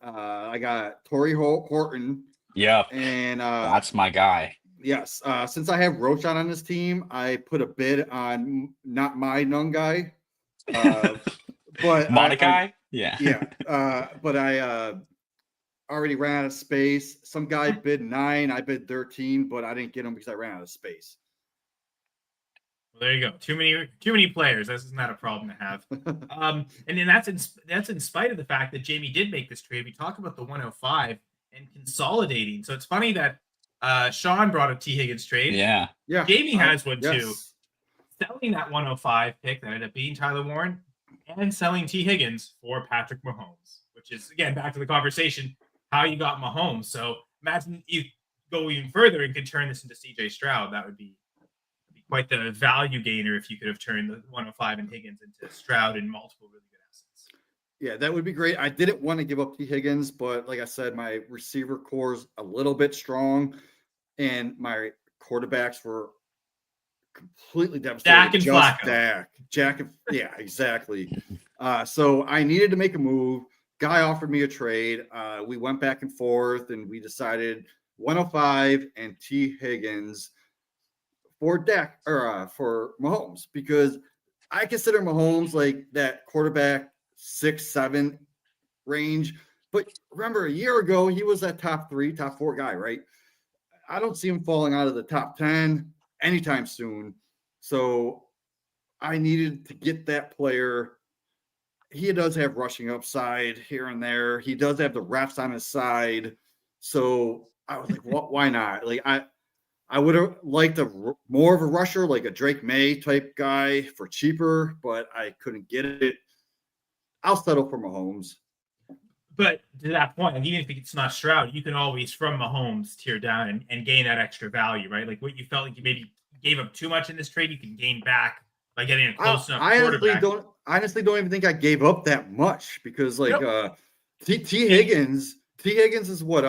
I got Torrey Horton. Yep. And that's my guy. Yes. Since I have Rochon on this team, I put a bid on not my nung guy. But Monica? Yeah. But I already ran out of space. Some guy bid 9, I bid 13, but I didn't get him because I ran out of space. Well, there you go. Too many players. This is not a problem to have. And then that's in spite of the fact that Jamie did make this trade. We talked about the 105 and consolidating. So it's funny that Sean brought a T. Higgins trade. Yeah. Jamie has one yes. too. Selling that 105 pick that ended up being Tyler Warren and selling T. Higgins for Patrick Mahomes, which is, again, back to the conversation, how you got Mahomes. So imagine you go even further and could turn this into CJ Stroud. That would be quite the value gainer if you could have turned the 105 and Higgins into Stroud and multiple really good assets. Yeah, that would be great. I didn't want to give up T. Higgins, but like I said, my receiver core is a little bit strong, and my quarterbacks were completely devastated. Dak and Flacco. Jack, yeah, exactly. So I needed to make a move. Guy offered me a trade. We went back and forth, and we decided 105 and T. Higgins for Dak or for Mahomes, because I consider Mahomes like that quarterback 6-7 range. But remember, a year ago, he was that top 3, top 4 guy, right? I don't see him falling out of the top 10 anytime soon. So I needed to get that player. He does have rushing upside here and there. He does have the reps on his side. So I was like, why not? Like I would have liked more of a rusher, like a Drake May type guy for cheaper, but I couldn't get it. I'll settle for Mahomes. But to that point, even if it's not Stroud, you can always, from Mahomes, tear down and gain that extra value, right? Like what you felt like you maybe gave up too much in this trade, you can gain back by getting a close enough quarterback. Honestly don't even think I gave up that much, because like T. Higgins is what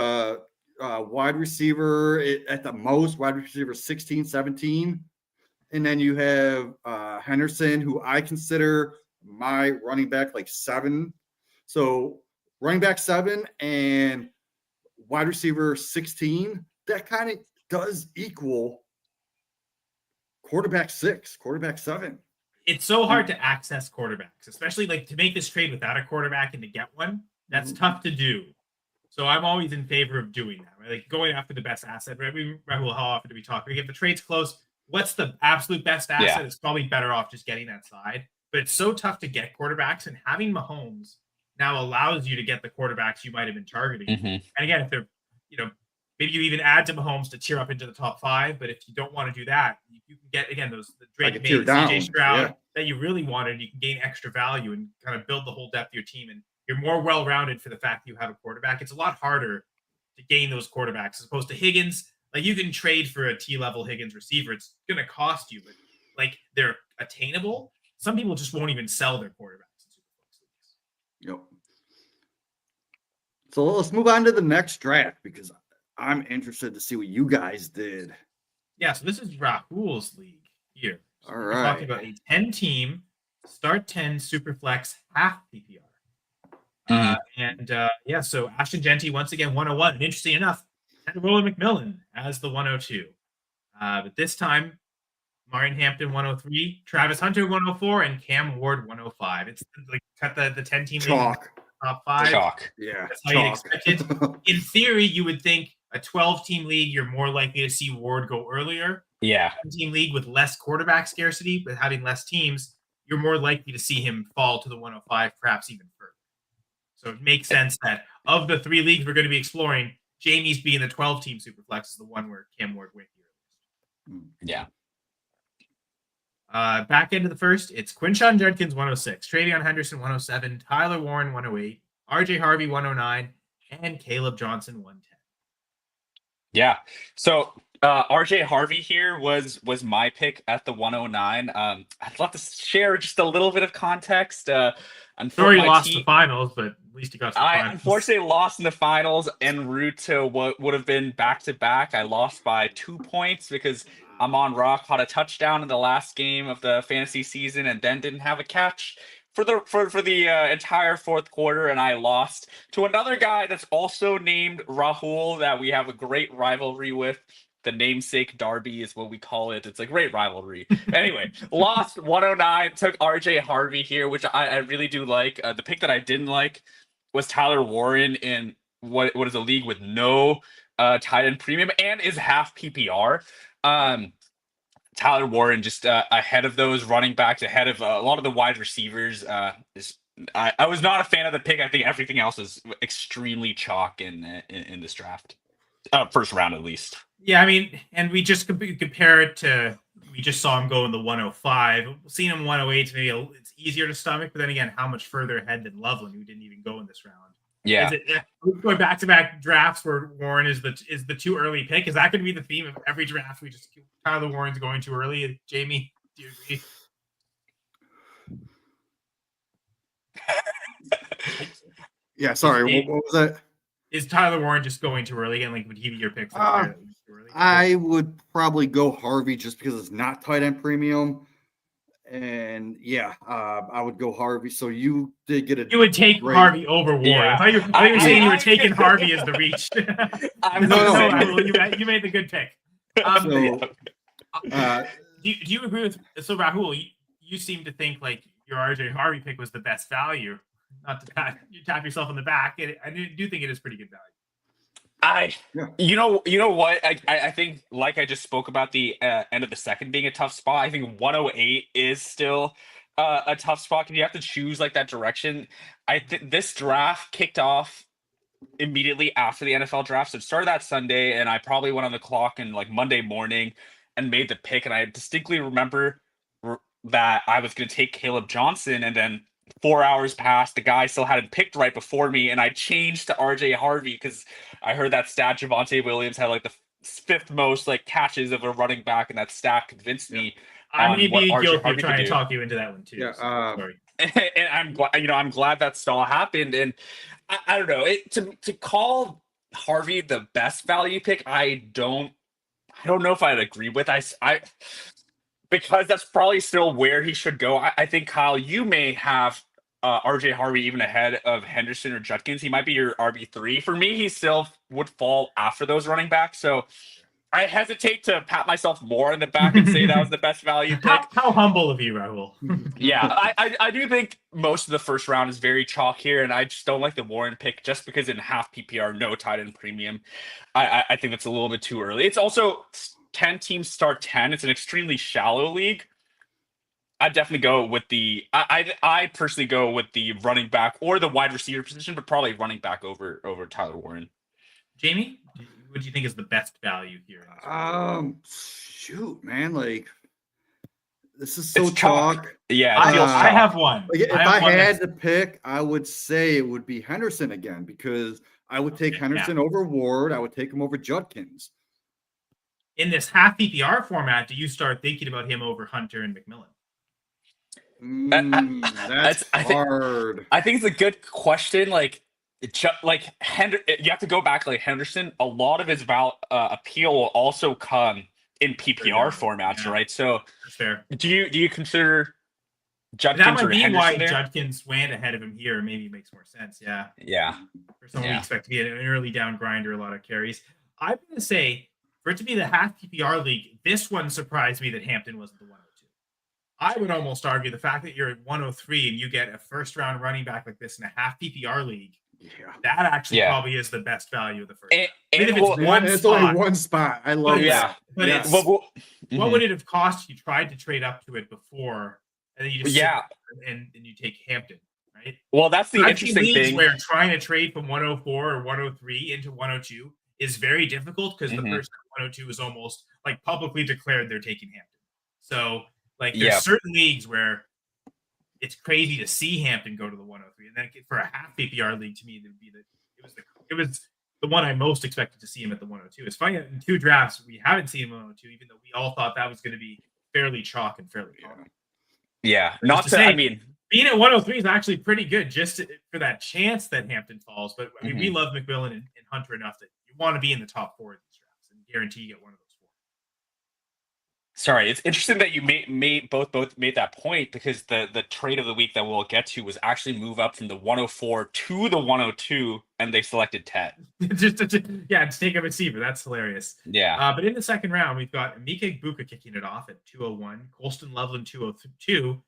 wide receiver at the most, wide receiver 16, 17. And then you have Henderson, who I consider my running back like 7. So running back 7 and wide receiver 16, that kind of does equal quarterback 6, quarterback 7. It's so hard to access quarterbacks, especially like to make this trade without a quarterback and to get one. That's tough to do. So I'm always in favor of doing that, right? Like going after the best asset. Right? Rahul, how often do we talk? If the trade's close, what's the absolute best asset? Yeah. It's probably better off just getting that side. But it's so tough to get quarterbacks, and having Mahomes now allows you to get the quarterbacks you might have been targeting. And again, if they're, maybe you even add to Mahomes to tier up into the top 5. But if you don't want to do that, you can get, again, the Drake May, CJ Stroud that you really wanted. You can gain extra value and kind of build the whole depth of your team. And you're more well-rounded for the fact that you have a quarterback. It's a lot harder to gain those quarterbacks as opposed to Higgins. Like you can trade for a T-level Higgins receiver. It's going to cost you, but like they're attainable. Some people just won't even sell their quarterbacks. Yep. So let's move on to the next draft, because I'm interested to see what you guys did. Yeah, so this is Rahul's league here. So all we're right. talking about a 10-team, start 10, Superflex, half PPR. So Ashton Genty, once again, 101. And interesting enough, had Roland McMillan as the 102. But this time, Marion Hampton, 103, Travis Hunter, 104, and Cam Ward, 105. It's like cut the 10-team chalk. Top 5. Chalk. Yeah. That's how you expect it. In theory, you would think a 12-team league, you're more likely to see Ward go earlier. Yeah. 10-team league with less quarterback scarcity, but having less teams, you're more likely to see him fall to the 105, perhaps even further. So it makes sense that of the 3 leagues we're going to be exploring, Jamie's being the 12-team Superflex is the one where Cam Ward went here. Yeah. Back into the first, it's Quinshawn Judkins 106, Travion Henderson 107, Tyler Warren 108, RJ Harvey 109, and Caleb Johnson 110. Yeah. So RJ Harvey here was my pick at the 109. I'd love to share just a little bit of context. Sorry, lost the finals, but at least you got to the finals. I unfortunately lost in the finals en route to what would have been back-to-back. I lost by 2 points because Amon Ra caught a touchdown in the last game of the fantasy season and then didn't have a catch for the entire fourth quarter, and I lost to another guy that's also named Rahul that we have a great rivalry with. The namesake derby is what we call it. It's a great rivalry. Anyway, lost 109, took RJ Harvey here, which I really do like. The pick that I didn't like was Tyler Warren in what is a league with no tight end premium and is half PPR. Tyler Warren just ahead of those running backs, ahead of a lot of the wide receivers. I was not a fan of the pick. I think everything else is extremely chalk in this draft. First round at least. Yeah, I mean, and we just compare it to, we just saw him go in the 105. Seeing him 108, maybe it's easier to stomach, but then again, how much further ahead than Loveland, who didn't even go in this round? Yeah. Going back-to-back drafts where Warren is the too early pick, is that going to be the theme of every draft? We just Tyler Warren's going too early. Jamie, do you agree? Yeah, sorry. What was that? Is Tyler Warren just going too early again? Like, would he be your pick? I would probably go Harvey just because it's not tight end premium. And yeah, I would go Harvey. So you did get You would take Harvey over Warren. Yeah. I thought you were saying you were taking Harvey as the reach. No, you made the good pick. Do you agree with Rahul? You seem to think like your RJ Harvey pick was the best value. Not to tap yourself on the back. I do think it is pretty good value. You know what? I think, like I just spoke about the end of the second being a tough spot. I think 108 is still a tough spot because you have to choose like that direction. I think this draft kicked off immediately after the NFL draft, so it started that Sunday, and I probably went on the clock in like Monday morning and made the pick. And I distinctly remember that I was going to take Caleb Johnson, and then 4 hours passed. The guy still hadn't picked right before me, and I changed to RJ Harvey because I heard that stat Javonte Williams had like the 5th most like catches of a running back, and that stat convinced me. I'm going to be guilty of trying to talk you into that one too. Yeah, sorry. And I'm glad, I'm glad that stall happened. And I don't know, to call Harvey the best value pick. I don't know if I'd agree with. I because that's probably still where he should go. I think, Kyle, you may have RJ Harvey even ahead of Henderson or Judkins. He might be your RB3. For me, he still would fall after those running backs. So I hesitate to pat myself more in the back and say that was the best value pick. How humble of you, Rahul. Yeah, I do think most of the first round is very chalk here, and I just don't like the Warren pick just because in half PPR, no tight end premium. I think that's a little bit too early. It's also 10 teams start 10. It's an extremely shallow league. I'd definitely go with I personally go with the running back or the wide receiver position, but probably running back over Tyler Warren. Jamie, what do you think is the best value here? Shoot, man, like this is so chalk. Yeah, I have one. Like, if I had to pick, I would say it would be Henderson again because I would take Henderson over Ward. I would take him over Judkins. In this half PPR format, do you start thinking about him over Hunter and McMillan? That's hard. I think it's a good question. Like you have to go back. Like Henderson, a lot of his appeal will also come in PPR formats, right? So that's fair. Do you consider Judkins that might be Henderson why there? Judkins went ahead of him here? Maybe it makes more sense. Yeah. For someone we expect to be an early down grinder, a lot of carries. I'm going to say, for it to be the half PPR league, this one surprised me that Hampton wasn't the 102. I would almost argue the fact that you're at 103 and you get a first round running back like this in a half PPR league, that actually probably is the best value of the first round. It's only one spot. I love that. But what would it have cost if you tried to trade up to it before and then you just sit and you take Hampton, right? Well, that's the I've interesting seen leagues thing. where trying to trade from 104 or 103 into 102 is very difficult because the person at 102 is almost like publicly declared they're taking Hampton. So like there's certain leagues where it's crazy to see Hampton go to the 103, and then for a half PPR league, to me, it was the one I most expected to see him at the 102. It's funny that in 2 drafts we haven't seen him at 102, even though we all thought that was going to be fairly chalk and fairly common. Yeah, not to say, I mean, being at 103 is actually pretty good just for that chance that Hampton falls. But I mean, we love McMillan and Hunter enough that you want to be in the top 4 of these drafts and guarantee you get one of those 4. Sorry, it's interesting that you both made that point, because the trade of the week that we'll get to was actually move up from the 104 to the 102, and they selected Ted. just take a receiver. That's hilarious. Yeah. But in the second round, we've got Mika Buka kicking it off at 201, Colston Loveland 202,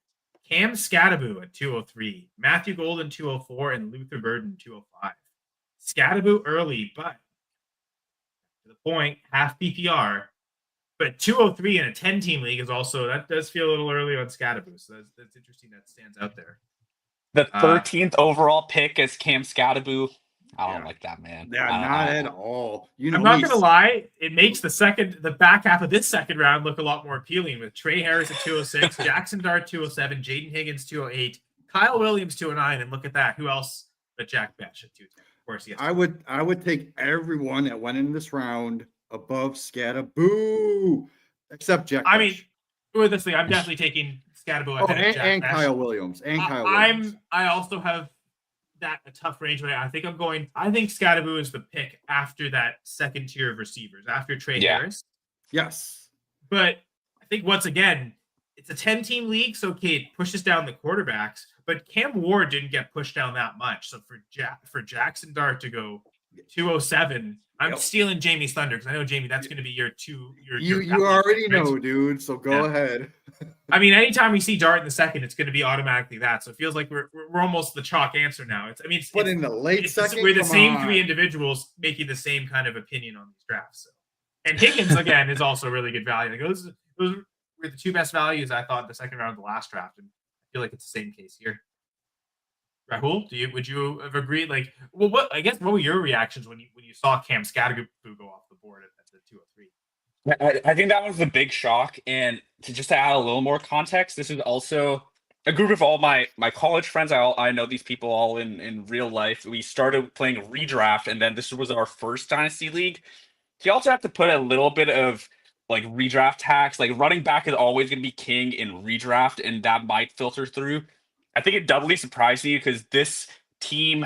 Cam Scadaboo at 203, Matthew Golden 204, and Luther Burden 205. Scadaboo early, but to the point, half PPR. But 203 in a 10-team league is also, that does feel a little early on Scadaboo. So that's interesting. That stands out there. The 13th overall pick is Cam Scadaboo. I don't like that, man. Yeah, not at all. You know, I'm not going to lie. It makes the back half of this second round look a lot more appealing with Trey Harris at 206, Jackson Dart 207, Jaden Higgins 208, Kyle Williams 209, and look at that. Who else but Jack Betch at 210? Of course, yes. I would take everyone that went in this round above Scadaboo, except Jack. I mean, with this thing, I'm definitely taking Scadaboo and Kyle Williams. I also have that a tough range, but I think Scadaboo is the pick after that second tier of receivers, after Trey Harris. Yes. But I think once again, it's a 10-team league, so it pushes down the quarterbacks, but Cam Ward didn't get pushed down that much. So for Jackson Dart to go 207, I'm stealing Jamie's thunder, because I know, Jamie, that's going to be your two. You already know, dude. So go ahead. I mean, anytime we see Dart in the second, it's going to be automatically that. So it feels like we're almost the chalk answer now. In the late second, we're the same 3 individuals making the same kind of opinion on these drafts. So. And Higgins again is also really good value. Like those were the 2 best values I thought in the second round of the last draft, and I feel like it's the same case here. Rahul, would you have agreed? Like, well, what were your reactions when you saw Cam Scadaboo go off the board at the 203? I think that was the big shock. And to add a little more context, this is also a group of all my college friends. I know these people all in real life. We started playing redraft, and then this was our first Dynasty League. You also have to put a little bit of like redraft tax. Like running back is always going to be king in redraft, and that might filter through. I think it doubly surprised me because this team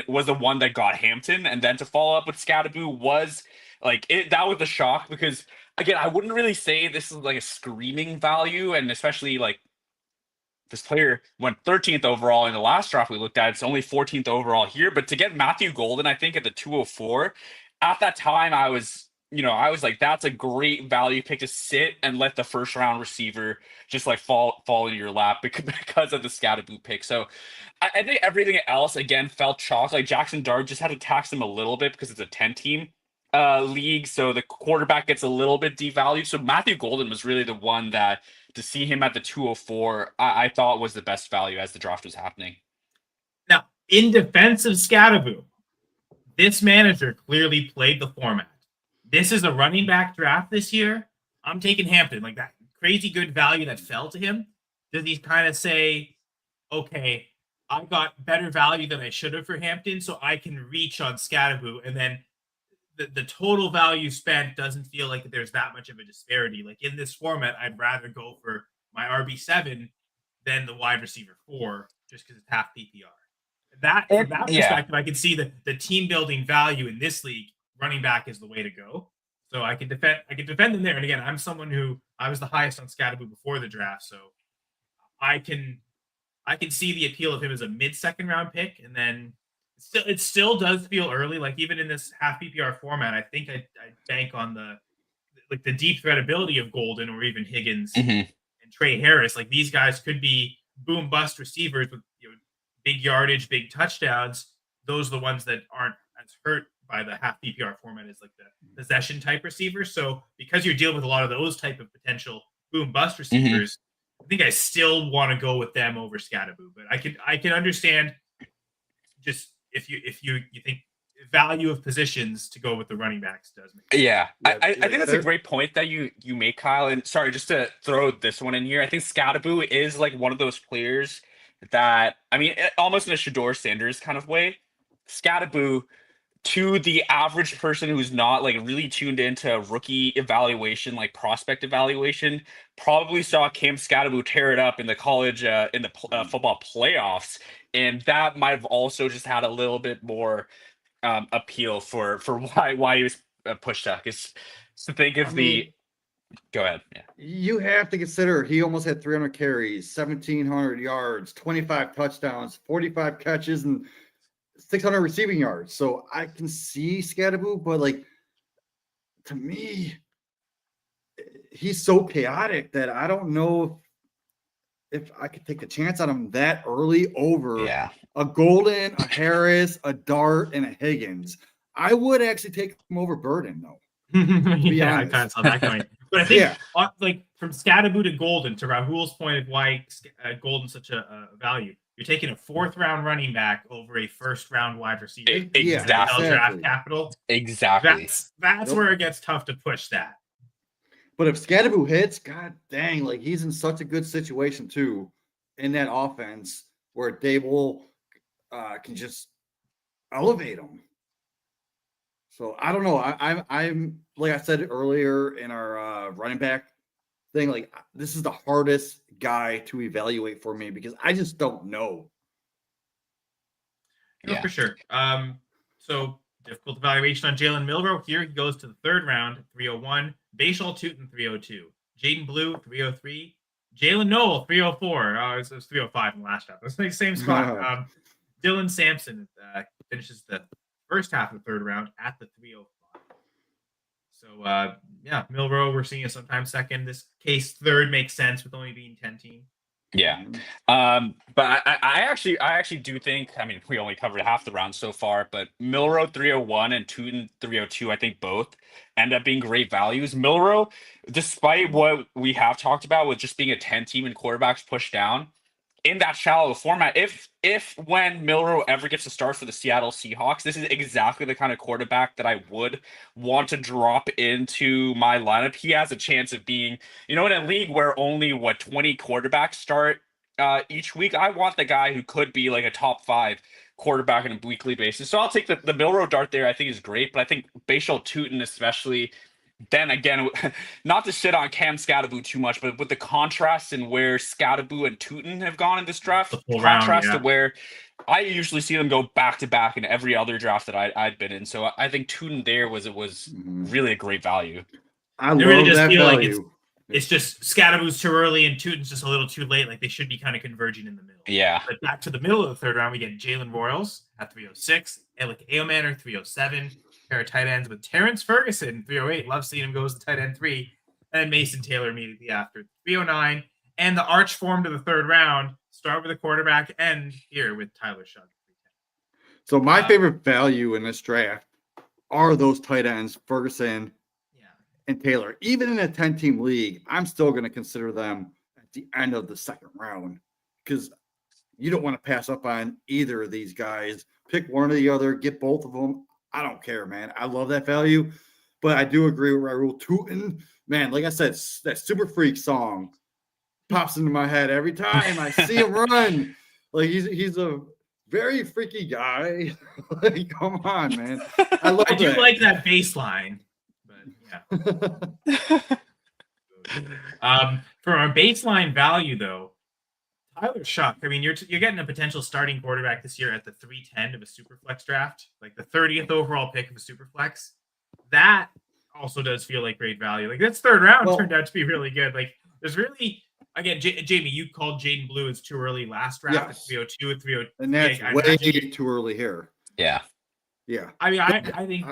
was the one that got Hampton, and then to follow up with Scadaboo was like that was a shock, because again, I wouldn't really say this is like a screaming value, and especially like this player went 13th overall in the last draft we looked at. It's only 14th overall here, but to get Matthew Golden, I think at the 204, at that time I was like, that's a great value pick to sit and let the first round receiver just like fall into your lap because of the Scadaboo pick. So I think everything else again felt chalk. Like Jackson Dart just had to tax him a little bit because it's a 10-team league, so the quarterback gets a little bit devalued. So Matthew Golden was really the one that, to see him at the 204, I thought was the best value as the draft was happening. Now, in defense of Scadaboo, this manager clearly played the format. This is a running back draft this year. I'm taking Hampton. Like that crazy good value that fell to him. Does he kind of say, okay, I got better value than I should have for Hampton, so I can reach on Scadaboo, and then the total value spent doesn't feel like there's that much of a disparity. Like in this format, I'd rather go for my RB7 than the wide receiver 4, just because it's half PPR. From that perspective, I can see the team building value in this league. Running back is the way to go. So I can defend them there. And again, I'm someone who I was the highest on Scadaboo before the draft. So I can see the appeal of him as a mid-second round pick. And then it still does feel early. Like even in this half PPR format, I think I bank on the deep threat ability of Golden or even Higgins and Trey Harris. Like these guys could be boom bust receivers with big yardage, big touchdowns. Those are the ones that aren't as hurt by the half PPR format is like the possession type receivers. So because you're dealing with a lot of those type of potential boom bust receivers, I think I still want to go with them over Scatterboo, but I can understand just if you think value of positions to go with the running backs does make sense. Yeah, I think that's a great point that you make, Kyle. And sorry, just to throw this one in here, I think Scatterboo is like one of those players that, I mean, almost in a Shador Sanders kind of way. Scatterboo, to the average person who's not like really tuned into rookie evaluation, like prospect evaluation, probably saw Cam Scatterboo tear it up in the college in the football playoffs, and that might have also just had a little bit more appeal for why he was pushed out. Because to think of go ahead. Yeah, you have to consider he almost had 300 carries, 1,700 yards, 25 touchdowns, 45 catches, and 600 receiving yards. So I can see Scatterboo, but like to me, he's so chaotic that I don't know if I could take a chance on him that early over a Golden, a Harris, a Dart, and a Higgins. I would actually take him over Burden, though. Yeah, I kind of saw that going. But I think, like, from Scatterboo to Golden, to Rahul's point of why Golden's such a value, you're taking a 4th-round running back over a 1st-round wide receiver. Exactly. Draft capital. Exactly. That's where it gets tough to push that. But if Scatterboo hits, god dang, like he's in such a good situation too in that offense where Dable can just elevate him. So I don't know. I'm like I said earlier in our running back thing, like this is the hardest guy to evaluate for me because I just don't know. No, for sure. So difficult evaluation on Jalen Milroe. Here he goes to the 3rd round, 301. Bashal Tootin, 302. Jaden Blue, 303. Jalen Noel, 304. Oh, it was 305 in the last round. That's the same spot. Dylan Sampson finishes the first half of the 3rd round at the 305. So, yeah, Milroe, we're seeing it sometimes 2nd. This case 3rd makes sense with only being 10 team. Yeah. But I actually do think, I mean, we only covered half the round so far, but Milroe 301 and Tootin 302, I think both end up being great values. Milroe, despite what we have talked about with just being a 10 team and quarterbacks pushed down, in that shallow format, if when Milroe ever gets to start for the Seattle Seahawks, this is exactly the kind of quarterback that I would want to drop into my lineup. He has a chance of being, in a league where only 20 quarterbacks start each week. I want the guy who could be like a top 5 quarterback on a weekly basis. So I'll take the Milroe dart there. I think is great, but I think Bashal Tootin especially. Then again, not to shit on Cam Scatterboo too much, but with the contrast in where Scatterboo and Tootin have gone in this draft, to where I usually see them go back to back in every other draft that I'd been in. So I think Tootin there was really a great value. I really just feel value. Like it's just Scatterboo's too early and Tootin's just a little too late. Like they should be kind of converging in the middle. Yeah. But back to the middle of the 3rd round, we get Jalen Royals at 306, Alec Aomanor 307. Pair of tight ends with Terrence Ferguson, 308. Love seeing him go as the tight end 3. And then Mason Taylor immediately after, 309. And the arch form to the 3rd round. Start with a quarterback, end here with Tyler Shug. So my favorite value in this draft are those tight ends, Ferguson and Taylor. Even in a 10-team league, I'm still going to consider them at the end of the 2nd round because you don't want to pass up on either of these guys. Pick one or the other, get both of them. I don't care, man. I love that value, but I do agree with Rahul Tootin. Man, like I said, that Super Freak song pops into my head every time I see him run. Like he's a very freaky guy. Like, come on, man. I love I do like that bass line, but yeah. For our baseline value, though, Tyler Shuck. I mean, you're getting a potential starting quarterback this year at the 310 of a Superflex draft, like the 30th overall pick of a Superflex. That also does feel like great value. Like that's 3rd round turned out to be really good. Like there's really, again, Jamie, you called Jaden Blue as too early last draft at 302 and 302, and that's way too early here. Yeah. I mean, I think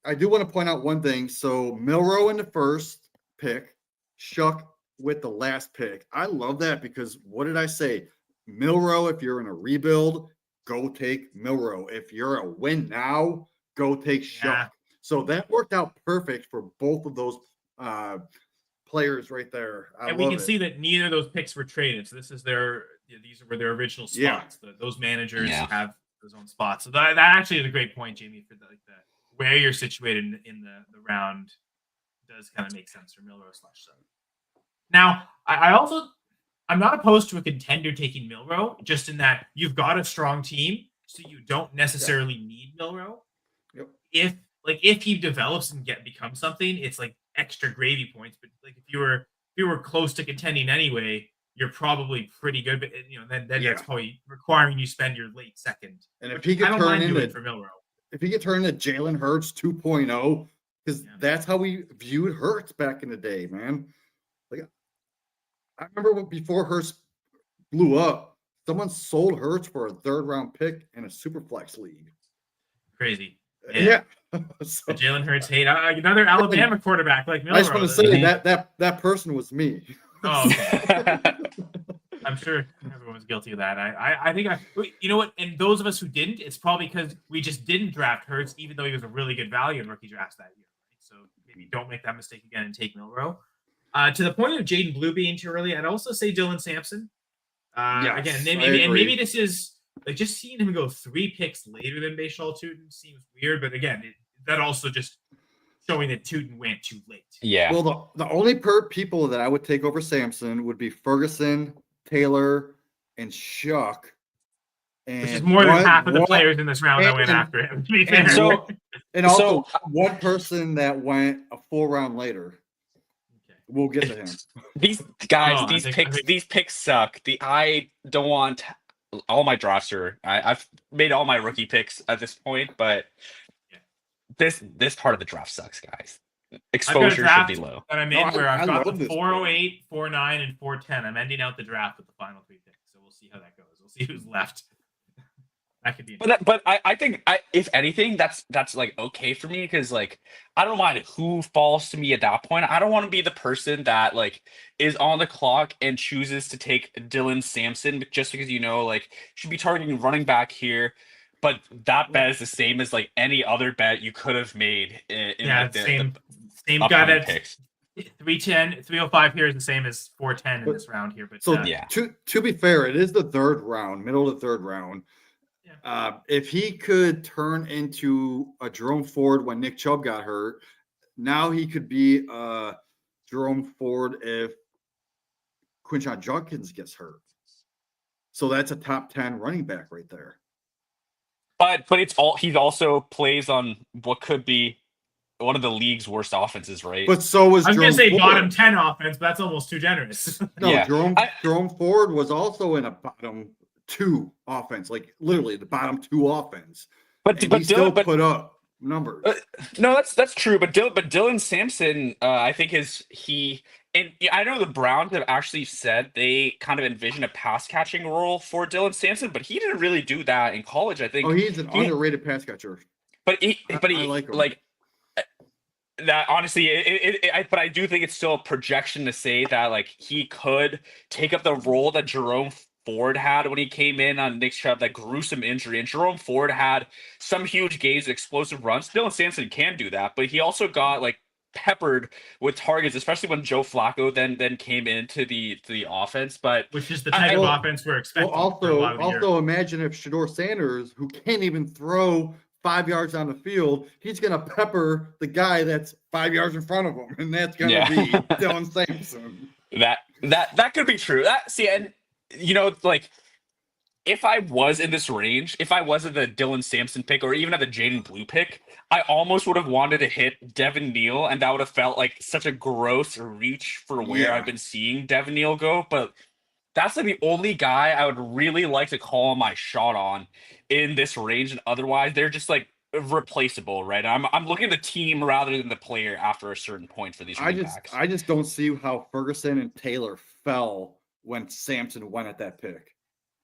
I do want to point out one thing. So Milroe in the 1st pick, Shuck with the last pick. I love that because what did I say? Milroe, if you're in a rebuild, go take Milroe. If you're a win now, go take Shuck. So that worked out perfect for both of those players right there. And we can see that neither of those picks were traded. So these were their original spots. Those managers have those own spots. So that actually is a great point, Jamie, for the where you're situated in the round does kind of make sense for Milrow / Sutton. Now, I'm not opposed to a contender taking Milrow, just in that you've got a strong team, so you don't necessarily need Milrow. Yep. If he develops and becomes something, it's like extra gravy points. But like if you were close to contending anyway, you're probably pretty good. But then that's probably requiring you spend your late second. And if he could turn into for Milrow, if he could turn into Jalen Hurts 2.0, because that's how we viewed Hurts back in the day, man. Like I remember before Hurts blew up, someone sold Hurts for a 3rd round pick in a Superflex league. Crazy. Yeah. So, Jalen Hurts hate another Alabama quarterback like Milrow. I just want to say that person was me. Oh, okay. I'm sure everyone's guilty of that. I think you know what? And those of us who didn't, it's probably because we just didn't draft Hurts, even though he was a really good value in rookie drafts that year. Right? So maybe don't make that mistake again and take Milrow. To the point of Jaden Blue being too early, I'd also say Dylan Sampson. Again, maybe this is like just seeing him go 3 picks later than Bashal Tootin seems weird, but again, that also just showing that Tootin went too late. Yeah. Well, the only people that I would take over Sampson would be Ferguson, Taylor, and Shuck. Which is more than half of the players in this round that went after him. And also one person that went a 4 round later. We'll get to him. These guys, these picks suck. I don't want all my drafts are. I've made all my rookie picks at this point, but this part of the draft sucks, guys. Exposure should be low. And I'm in where I've got the 408, 49, and 410. I'm ending out the draft with the final 3 picks, so we'll see how that goes. We'll see who's left. That could be. But I think if anything, that's like okay for me because like I don't mind who falls to me at that point. I don't want to be the person that like is on the clock and chooses to take Dylan Sampson just because like should be targeting running back here. But that bet is the same as like any other bet you could have made. Same guy that picks. 310, 305 here is the same as 410 in this round here. But to be fair, it is the 3rd round, middle of the 3rd round. If he could turn into a Jerome Ford when Nick Chubb got hurt, now he could be Jerome Ford if Quinshon Judkins gets hurt. So that's a top 10 running back right there. But he also plays on what could be one of the league's worst offenses, right? But so was I was going to say Ford. Bottom 10 offense, but that's almost too generous. Jerome Ford was also in a bottom 2 offense, like literally the bottom 2 offense. But he still put up numbers. No, that's true. But Dylan Sampson, I think and I know the Browns have actually said they kind of envision a pass catching role for Dylan Sampson, but he didn't really do that in college. I think. Oh, he's an underrated pass catcher. But he like him. Like that. Honestly, but I do think it's still a projection to say that like he could take up the role that Jerome Ford had when he came in on Nick Chubb, that gruesome injury, and Jerome Ford had some huge games, explosive runs. Dylan Sampson can do that, but he also got like peppered with targets, especially when Joe Flacco then came into the offense. But which is the type of offense we're expecting. Also, imagine if Shedeur Sanders, who can't even throw 5 yards on the field, he's gonna pepper the guy that's 5 yards in front of him, and that's gonna be Dylan Sampson. That could be true. And like if I was in this range, if I was at the Dylan Sampson pick or even at the Jaden Blue pick, I almost would have wanted to hit Devin Neal, and that would have felt like such a gross reach for where I've been seeing Devin Neal go. But that's like the only guy I would really like to call my shot on in this range, and otherwise they're just like replaceable, right? I'm looking at the team rather than the player after a certain point for these running backs. I just don't see how Ferguson and Taylor fell when Sampson went at that pick.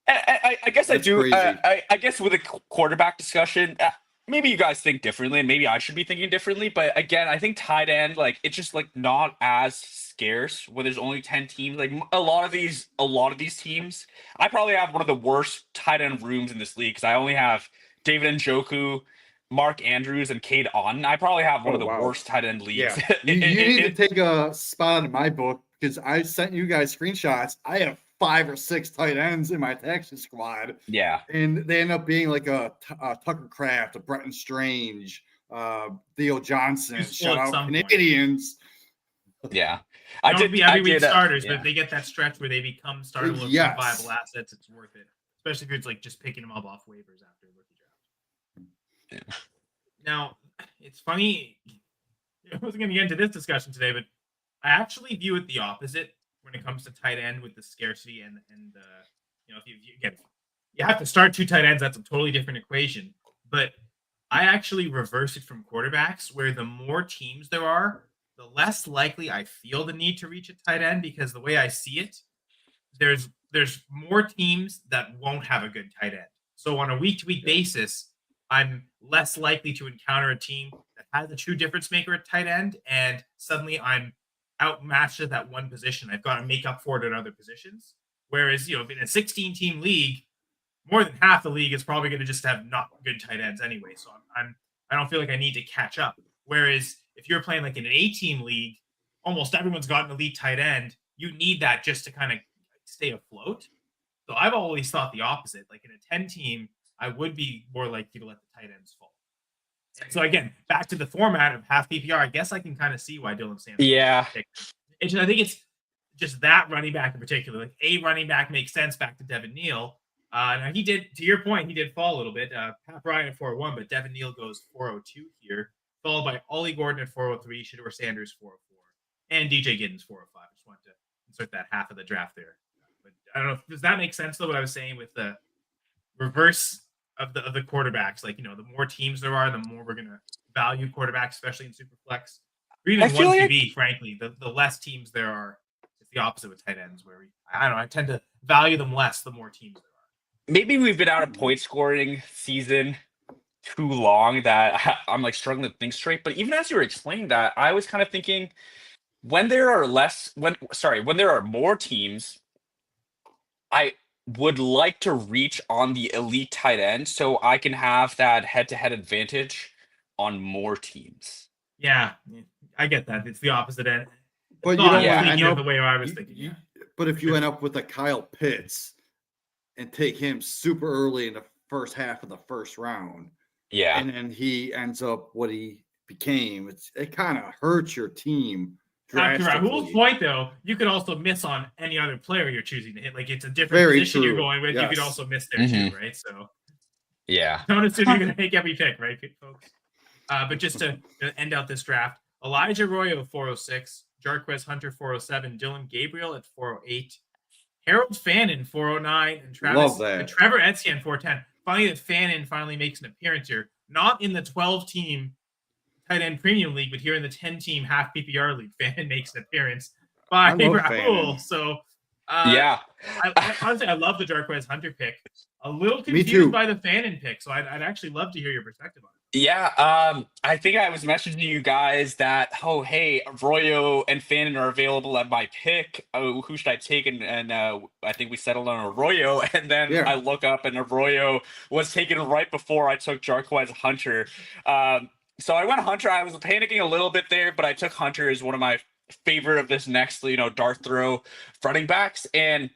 I guess that's I do. I guess with a quarterback discussion, maybe you guys think differently, and maybe I should be thinking differently. But again, I think tight end, like it's just like not as scarce when there's only 10 teams. Like a lot of these teams, I probably have one of the worst tight end rooms in this league because I only have David Njoku, Mark Andrews and Cade Otton, I probably have one of the wow. worst tight end leagues. Yeah. You need to take a spot in my book because I sent you guys screenshots. I have 5 or 6 tight ends in my taxi squad. Yeah. And they end up being like a Tucker Kraft, a Brenton Strange, Theo Johnson, shout out Canadians. Yeah. I did be every week starters, but if they get that stretch where they become startable viable assets, it's worth it. Especially if it's like just picking them up off waivers after a rookie draft. Yeah. Now, it's funny. I wasn't going to get into this discussion today, but I actually view it the opposite when it comes to tight end with the scarcity and if you have to start 2 tight ends, that's a totally different equation. But I actually reverse it from quarterbacks, where the more teams there are, the less likely I feel the need to reach a tight end, because the way I see it, there's more teams that won't have a good tight end. So on a week-to-week basis, I'm less likely to encounter a team that has a true difference maker at tight end, and suddenly I'm outmatched at that one position. I've got to make up for it in other positions. Whereas, in a 16-team league, more than half the league is probably going to just have not good tight ends anyway. So I don't feel like I need to catch up. Whereas if you're playing like in an 8-team league, almost everyone's got an elite tight end. You need that just to kind of stay afloat. So I've always thought the opposite. Like in a 10-team, I would be more likely to let the tight ends fall. So again, back to the format of half PPR, I guess I can kind of see why Dylan Sampson. Yeah. I think it's just that running back in particular. Like a running back makes sense back to Devin Neal. Now he did, to your point, he did fall a little bit. Pat Bryant at 401, but Devin Neal goes 402 here, followed by Ollie Gordon at 403, Shedeur Sanders 404, and DJ Giddens 405. Just wanted to insert that half of the draft there. But I don't know, does that make sense though? What I was saying with the reverse of the quarterbacks, like the more teams there are, the more we're gonna value quarterbacks, especially in Superflex, or even one QB. Frankly, the less teams there are, it's the opposite with tight ends, where I tend to value them less the more teams there are. Maybe we've been out of point scoring season too long that I'm like struggling to think straight. But even as you were explaining that, I was kind of thinking when there are more teams, I would like to reach on the elite tight end so I can have that head-to-head advantage on more teams. Yeah, I get that. It's the opposite end. But you don't I know the way I was thinking. But if you end up with a Kyle Pitts and take him super early in the first half of the first round, and then he ends up what he became, it kind of hurts your team. To Rahul's point, though, you could also miss on any other player you're choosing to hit. Like it's a different position you're going with. Yes. You could also miss there too, right? So don't assume you're going to make every pick, right, folks? But just to end out this draft, Elijah Arroyo 406, Jarquez Hunter 407, Dylan Gabriel at 408, Harold Fannin 409, and Trevor Etienne 410. Funny that Fannin finally makes an appearance here, not in the 12-team tight end premium league, but here in the 10-team half PPR league, Fannin makes an appearance by Rahul. So honestly, I love the Jarquez Hunter pick. A little confused by the Fannin pick, so I'd actually love to hear your perspective on it. Yeah, I think I was messaging you guys that, hey, Arroyo and Fannin are available at my pick. Oh, who should I take? And I think we settled on Arroyo. And then I look up and Arroyo was taken right before I took Jarquez Hunter. So I went Hunter. I was panicking a little bit there, but I took Hunter as one of my favorite of this next, dart throw running backs. And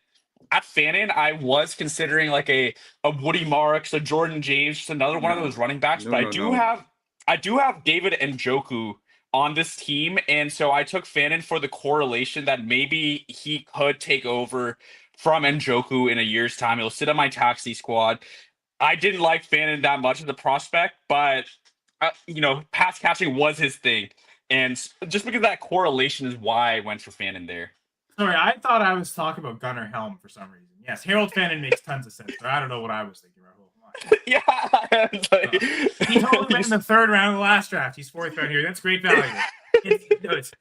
at Fannin, I was considering like a Woody Marks, a Jordan James, just another one of those running backs. But I do have David Njoku on this team, and so I took Fannin for the correlation that maybe he could take over from Njoku in a year's time. He'll sit on my taxi squad. I didn't like Fannin that much as a prospect, but pass catching was his thing, and just because of that correlation is why I went for Fannin there. Sorry, I thought I was talking about Gunnar Helm for some reason. Yes, Harold Fannin makes tons of sense. I don't know what I was thinking, Rahul. He totally went in the 3rd round of the last draft. He's 4th round here. That's great value.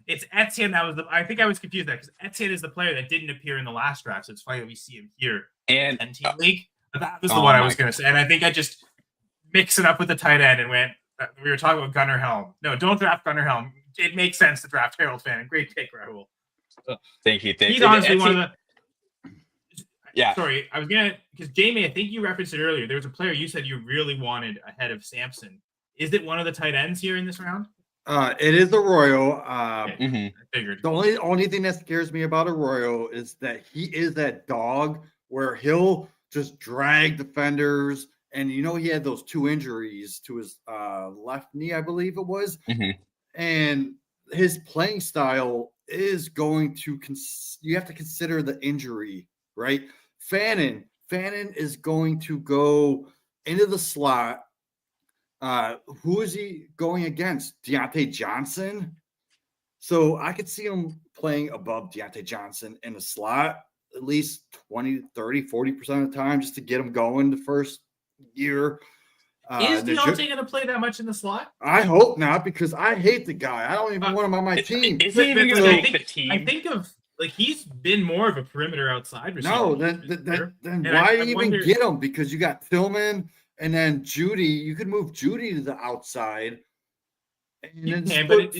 It's Etienne that was I think I was confused there because Etienne is the player that didn't appear in the last draft. So it's funny that we see him here in the 10-team league. But that was the one I was going to say. And I think I just mixed it up with the tight end and went, we were talking about Gunnar Helm. No, don't draft Gunnar Helm. It makes sense to draft Harold Fannin. Great pick, Rahul. Thank you. He's honestly one of the. Sorry, I was gonna because Jamie, I think you referenced it earlier. There was a player you said you really wanted ahead of Sampson. Is it one of the tight ends here in this round? It is Arroyo. I figured. The only thing that scares me about Arroyo is that he is that dog where he'll just drag defenders. And he had those 2 injuries to his left knee, I believe it was. And his playing style is going to you have to consider the injury, right? Fannin is going to go into the slot. Who is he going against? Deontay Johnson. So I could see him playing above Deontay Johnson in the slot at least 20, 30, 40% of the time just to get him going the first year. Is Deontay going to play that much in the slot? I hope not, because I hate the guy. I don't even want him on my team. Is he even going to make the team? I think of he's been more of a perimeter outside receiver. No, then why even get him? Because you got Tillman and then Judy. You could move Judy to the outside. And then put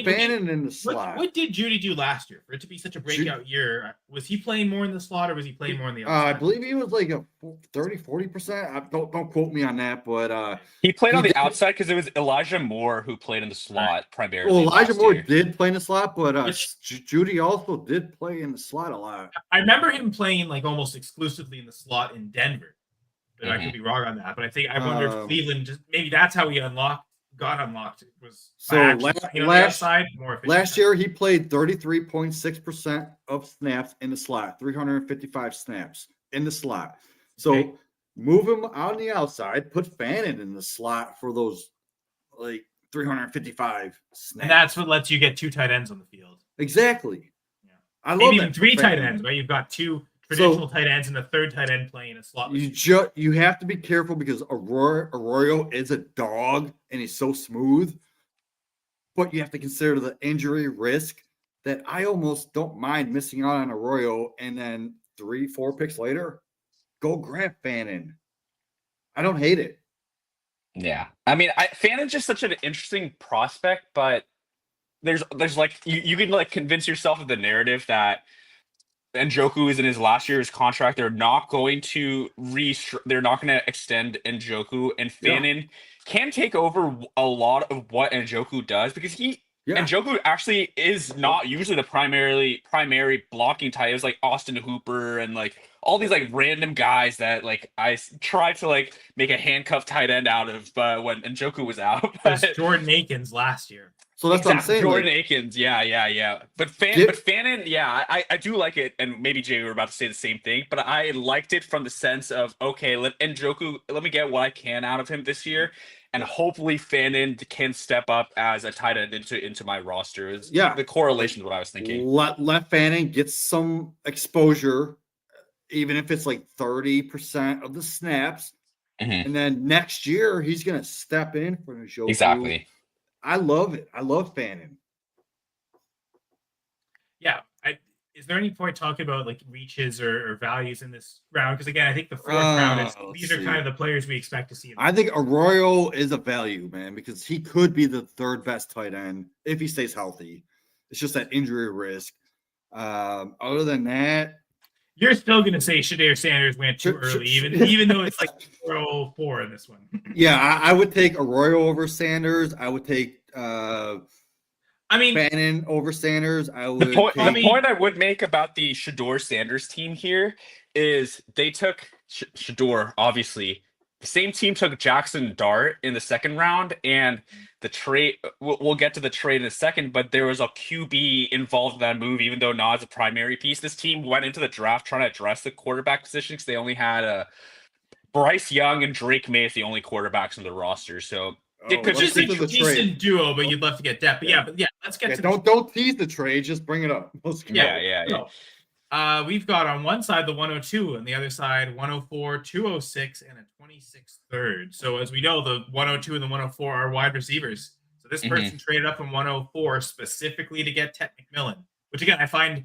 Fannin in the slot. What did Judy do last year for it to be such a breakout year? Was he playing more in the slot or was he playing more in the outside? I believe he was like a 30-40%. Don't quote me on that, but he played on the outside because it was Elijah Moore who played in the slot primarily. Well, Elijah Moore did play in the slot, but Judy also did play in the slot a lot. I remember him playing like almost exclusively in the slot in Denver. But I could be wrong on that. But I wonder if Cleveland maybe that's how he got unlocked. It was last year he played 33.6% of snaps in the slot, 355 snaps in the slot. So move him out on the outside, put Fannin in the slot for those like 355 snaps. And that's what lets you get 2 tight ends on the field. Exactly. Yeah. I love maybe that even 3 tight ends, right? You've got 2 traditional tight ends and a 3rd tight end playing a slot. You have to be careful because Arroyo is a dog and he's so smooth. But you have to consider the injury risk that I almost don't mind missing out on Arroyo, and then 3-4 picks later, go grab Fannin. I don't hate it. Yeah. I mean, Fannin's just such an interesting prospect, but there's like you can like convince yourself of the narrative that Njoku is in his last year's contract. They're not going to extend Njoku, and Fannin can take over a lot of what Njoku does because Njoku actually is not usually the primary blocking type. It was like Austin Hooper and like all these like random guys that like I tried to like make a handcuff tight end out of when Njoku was out. It was Jordan Akins last year. So that's what I'm saying. Jordan Akins, yeah. But Fannin, I do like it, and maybe Jay were about to say the same thing, but I liked it from the sense of let me get what I can out of him this year, and hopefully Fannin can step up as a tight end into my roster. The correlation is what I was thinking. Let Fannin get some exposure, even if it's like 30% of the snaps, and then next year he's gonna step in for Njoku. Exactly. I love it. I love Fannin. Yeah. Is there any point talking about like reaches or values in this round? Because again, I think the 4th round these are kind of the players we expect to see. I think Arroyo is a value, man, because he could be the 3rd best tight end if he stays healthy. It's just that injury risk. Other than that, you're still going to say Shedeur Sanders went too early, even though it's like 404 in this one. Yeah, I would take Arroyo over Sanders. I would take Fannin over Sanders. The point I would make about the Shedeur Sanders team here is they took Shedeur, obviously. The same team took Jackson Dart in the 2nd round, and the trade. We'll get to the trade in a second, but there was a QB involved in that move, even though not as a primary piece. This team went into the draft trying to address the quarterback position because they only had Bryce Young and Drake May as the only quarterbacks on the roster. So it could just be a decent duo, but you'd love to get depth. But yeah, let's get to don't tease the trade. Just bring it up. Yeah. We've got on one side the 102, and the other side 104, 206, and a 26th third. So as we know, the 102 and the 104 are wide receivers. So this person traded up from 104 specifically to get Ted McMillan, which again I find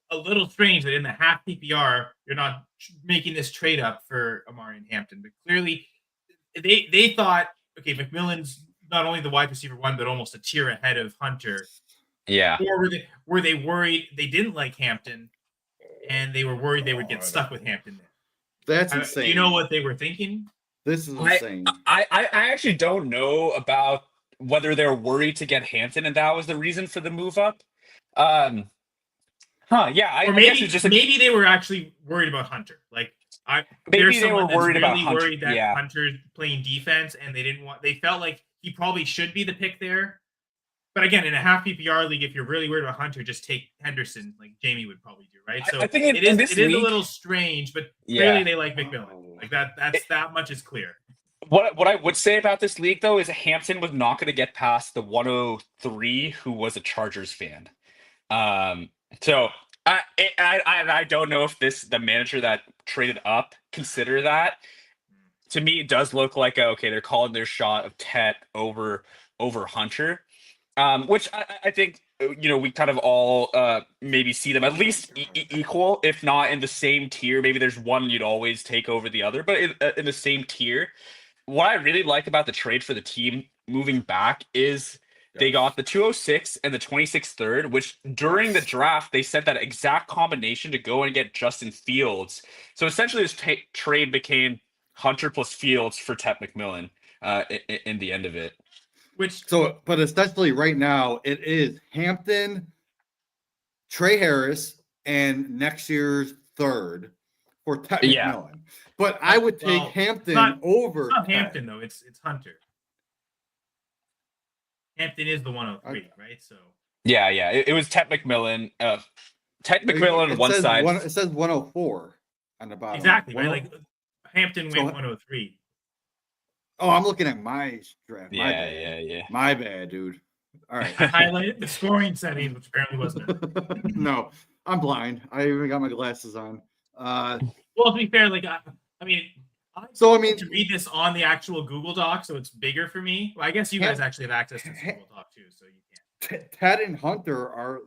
a little strange that in the half PPR you're not making this trade up for Amari and Hampton. But clearly they thought, okay, McMillan's not only the wide receiver 1, but almost a tier ahead of Hunter. Yeah. Or were they worried they didn't like Hampton? And they were worried they would get stuck with Hampton. That's insane. You know what they were thinking? This is insane. I actually don't know about whether they're worried to get Hampton, and that was the reason for the move up. Yeah, I guess it's just maybe they were actually worried about Hunter. Like, maybe they were worried about really Hunter. worried that Hunter's playing defense, and they felt like he probably should be the pick there. But again, in a half PPR league, if you're really worried about Hunter, just take Henderson, like Jamie would probably do, right? So I think it is a little strange, but clearly they like McMillan. Like that's that much is clear. What I would say about this league though is Hampton was not going to get past the 103 who was a Chargers fan. So I don't know if the manager that traded up consider that. To me, it does look like okay, they're calling their shot of Tet over Hunter, which I think we kind of all maybe see them at least equal, if not in the same tier. Maybe there's one you'd always take over the other, but in the same tier. What I really like about the trade for the team moving back is they got the 206 and the 26th third, which during the draft, they said that exact combination to go and get Justin Fields. So essentially this trade became Hunter plus Fields for Tet McMillan in the end of it. But essentially right now it is Hampton, Trey Harris, and next year's third for Tet McMillan. But I would take Hampton over. It's not Hampton though. It's Hunter. Hampton is the 103, right? So yeah. It was Tet McMillan. Tet McMillan on one side. It says 104 on the bottom. Exactly, right? Like Hampton went 103. Oh, I'm looking at my draft. Yeah. My bad, dude. All right. I highlighted the scoring settings, which apparently wasn't. No, I'm blind. I even got my glasses on. Well, to be fair, like I mean, to read this on the actual Google Doc, so it's bigger for me. Well, I guess you guys actually have access to Google Doc too, so you can. Ted and Hunter are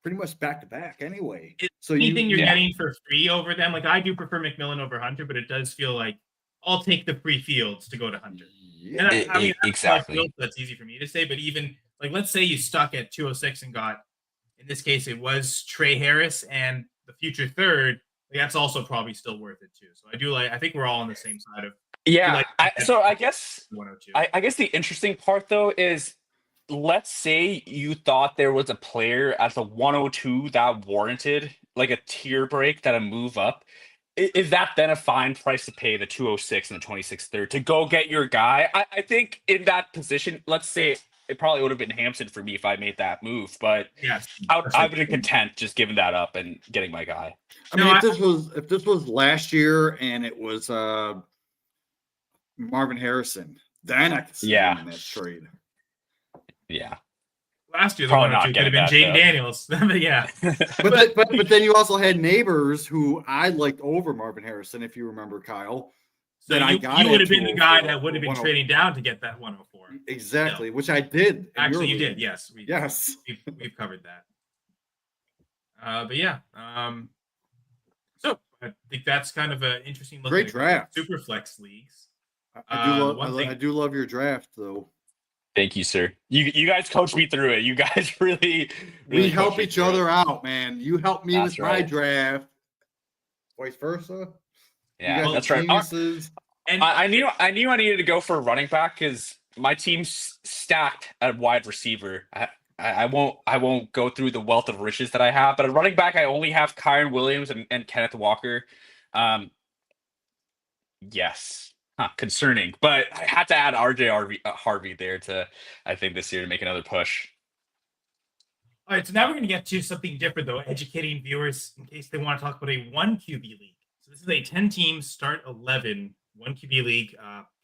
pretty much back to back anyway. So anything you're getting for free over them, like I do prefer McMillan over Hunter, but it does feel like I'll take the free Fields to go to Hunter. Yeah, and I mean, exactly. That's easy for me to say, but even like let's say you stuck at 206 and got, in this case, it was Trey Harris and the future third. That's also probably still worth it too. So I think we're all on the same side of. Yeah. I guess 102. I guess the interesting part though is, let's say you thought there was a player at the 102 that warranted like a tier break, that a move up. Is that then a fine price to pay the 206 and the 26th third to go get your guy? I think in that position, let's say it probably would have been Hampton for me if I made that move, but yes, I would have been content just giving that up and getting my guy. I mean, if this was last year and it was Marvin Harrison, then I could see him in that trade. Yeah. Last year, the 102 could have been Jaden Daniels. But yeah. but then you also had Neighbors who I liked over Marvin Harrison, if you remember, Kyle. So you would have been the guy that would have been trading down to get that 104. Exactly, which I did. Actually, you did. Yes. Yes. We've covered that. But yeah. So I think that's kind of an interesting look. Great at draft. Super flex leagues. I do love your draft, though. Thank you, sir. You guys coached me through it. You guys really we help each other out, man. You help me with my draft. Vice versa. Yeah, that's right. And I knew I needed to go for a running back because my team's stacked at wide receiver. I won't go through the wealth of riches that I have, but at running back I only have Kyron Williams and Kenneth Walker. Yes. Concerning, but I had to add RJ Harvey there to, I think, this year to make another push. All right, so now we're going to get to something different, though, educating viewers in case they want to talk about a 1 QB league. So this is a 10-team start 11 1 QB league,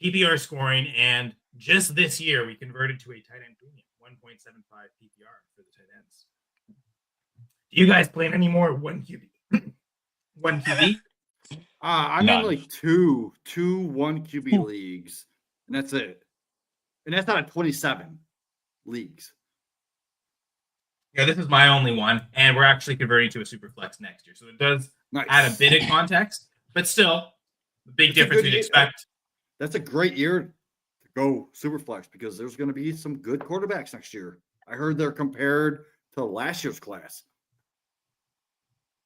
PPR scoring, and just this year we converted to a tight end premium, 1.75 PPR for the tight ends. Do you guys play any more 1 QB? 1 QB? I'm in like two 1 QB leagues, and that's it. And that's not a 27 leagues. Yeah, this is my only one, and we're actually converting to a super flex next year. So it does add a bit of context, but still, the big difference you'd expect. That's a great year to go super flex because there's going to be some good quarterbacks next year. I heard they're compared to last year's class.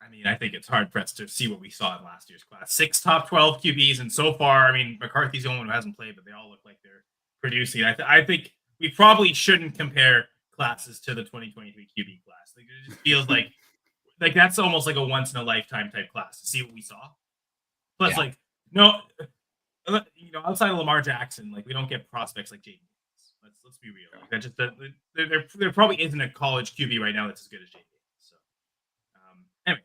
I mean, I think it's hard pressed to see what we saw in last year's class. 6 top 12 QBs, and so far, I mean, McCarthy's the only one who hasn't played, but they all look like they're producing. I think we probably shouldn't compare classes to the 2023 QB class. Like, it just feels like that's almost like a once in a lifetime type class to see what we saw. Plus, like, no, outside of Lamar Jackson, like, we don't get prospects like Jaden. Let's be real. Like, that just there probably isn't a college QB right now that's as good as Jaden. So, anyway,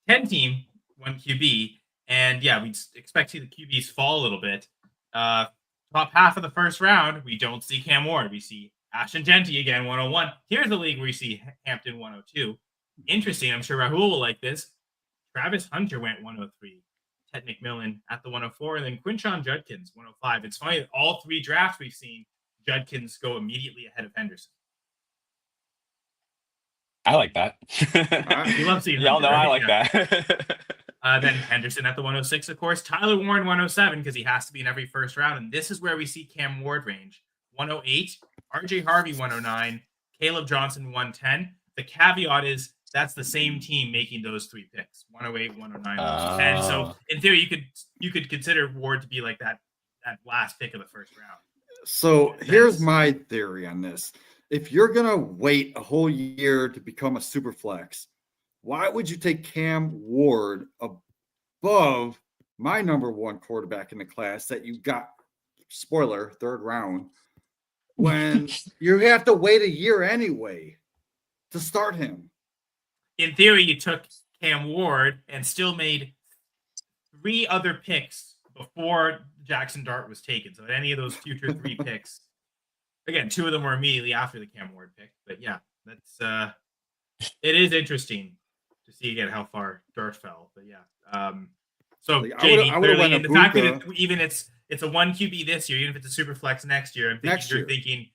10 team, 1 QB, and yeah, we expect to see the QBs fall a little bit. Top half of the first round, we don't see Cam Ward. We see Ashton Genty again, 101. Here's the league where you see Hampton, 102. Interesting. I'm sure Rahul will like this. Travis Hunter went 103. Ted McMillan at the 104, and then Quinshon Judkins, 105. It's funny that all 3 drafts we've seen, Judkins go immediately ahead of Henderson. I like that. You love seeing y'all know I like that. Then Henderson at the 106, of course. Tyler Warren, 107, because he has to be in every first round. And this is where we see Cam Ward range. 108, RJ Harvey, 109, Caleb Johnson, 110. The caveat is that's the same team making those 3 picks, 108, 109, 110. So in theory, you could consider Ward to be like that last pick of the first round. So here's my theory on this. If you're going to wait a whole year to become a super flex, why would you take Cam Ward above my number 1 quarterback in the class that you got, spoiler, 3rd round, when you have to wait a year anyway to start him? In theory, you took Cam Ward and still made 3 other picks before Jackson Dart was taken. So any of those future 3 picks, again, 2 of them were immediately after the Cam Ward pick. But yeah, that's it is interesting to see again how far Dart fell. But yeah, so like, JD, clearly, and the fact that even it's a 1 QB this year, even if it's a super flex next year, you're thinking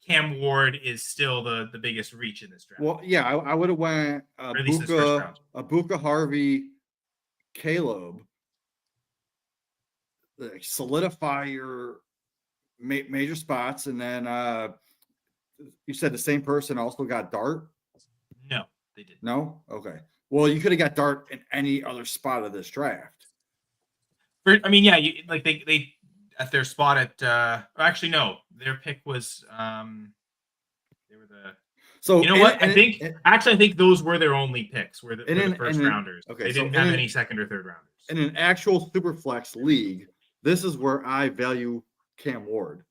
Cam Ward is still the biggest reach in this draft. Well, yeah, I would have went Abuka, Harvey, Caleb, solidify your major spots, and then you said the same person also got Dart? No, they didn't. No? Okay. Well, you could have got Dart in any other spot of this draft. I mean, yeah, they at their spot at actually no, their pick was they were the. So you know what? I think those were their only picks. Were the first rounders. Okay, they didn't have any second or third rounders. In an actual super flex league, this is where I value Cam Ward.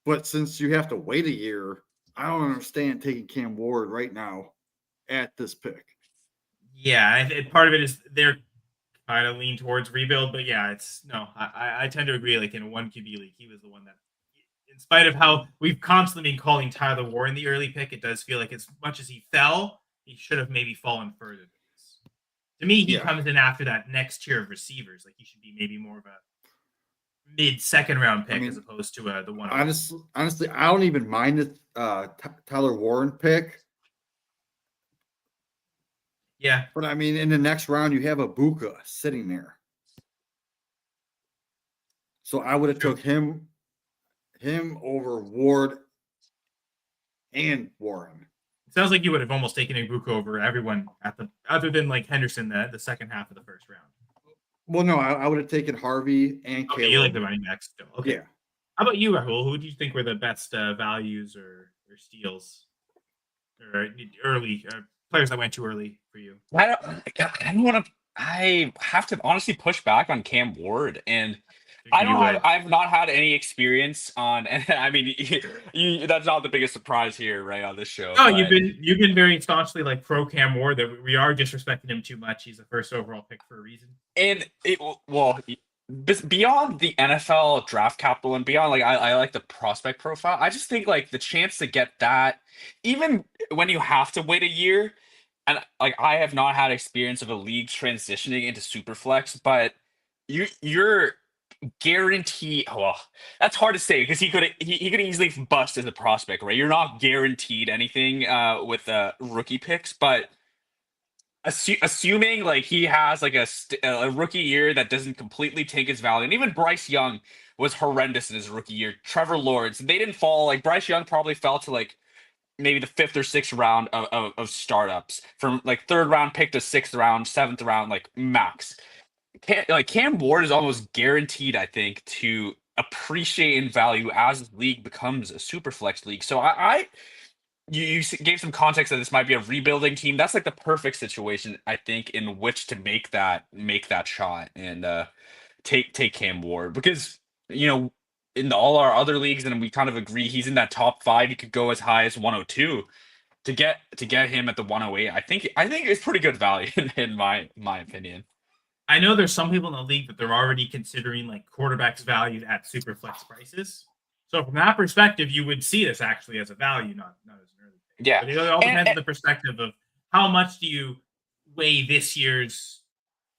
But since you have to wait a year, I don't understand taking Cam Ward right now at this pick. Yeah, part of it is they're kind of lean towards rebuild, but yeah, I tend to agree. Like in a 1 QB league, he was the one that, in spite of how we've constantly been calling Tyler Warren the early pick, it does feel like as much as he fell, he should have maybe fallen further than this. To me, he comes in after that next tier of receivers. Like he should be maybe more of a mid-second round pick as opposed to the one. Honestly, I don't even mind the Tyler Warren pick. Yeah. But I mean, in the next round, you have Abuka sitting there. So I would have took him over Ward and Warren. It sounds like you would have almost taken Abuka over everyone other than like Henderson, the second half of the first round. Well, no, I would have taken Harvey and Caleb. You like the running backs still. Okay. Yeah. How about you, Rahul? Who do you think were the best values or steals or early players that went too early for you? I have to honestly push back on Cam Ward, and I've not had any experience on, and I mean, you that's not the biggest surprise here, right, on this show. No, you've been very staunchly like pro Cam Ward, that we are disrespecting him too much. He's the first overall pick for a reason. And beyond the NFL draft capital and beyond, like I like the prospect profile. I just think like the chance to get that, even when you have to wait a year, and like I have not had experience of a league transitioning into Superflex, but you're guaranteed. Well, that's hard to say because he could easily bust as a prospect, right? You're not guaranteed anything with rookie picks, but assuming like he has like a rookie year that doesn't completely tank his value, and even Bryce Young was horrendous in his rookie year. Trevor Lawrence, they didn't fall. Like Bryce Young probably fell to like maybe the 5th or 6th round of startups, from like 3rd round pick to 6th round, 7th round, like max. Cam Ward is almost guaranteed, I think, to appreciate in value as the league becomes a super flex league. So you gave some context that this might be a rebuilding team. That's like the perfect situation, I think, in which to make that shot and take Cam Ward, because in all our other leagues, and we kind of agree he's in that top 5. He could go as high as 102. To get him at the 108, I think it's pretty good value in my opinion. I know there's some people in the league that they're already considering like quarterbacks valued at super flex prices. So from that perspective, you would see this actually as a value, not as an early pick. Yeah. But it all depends on the perspective of how much do you weigh this year's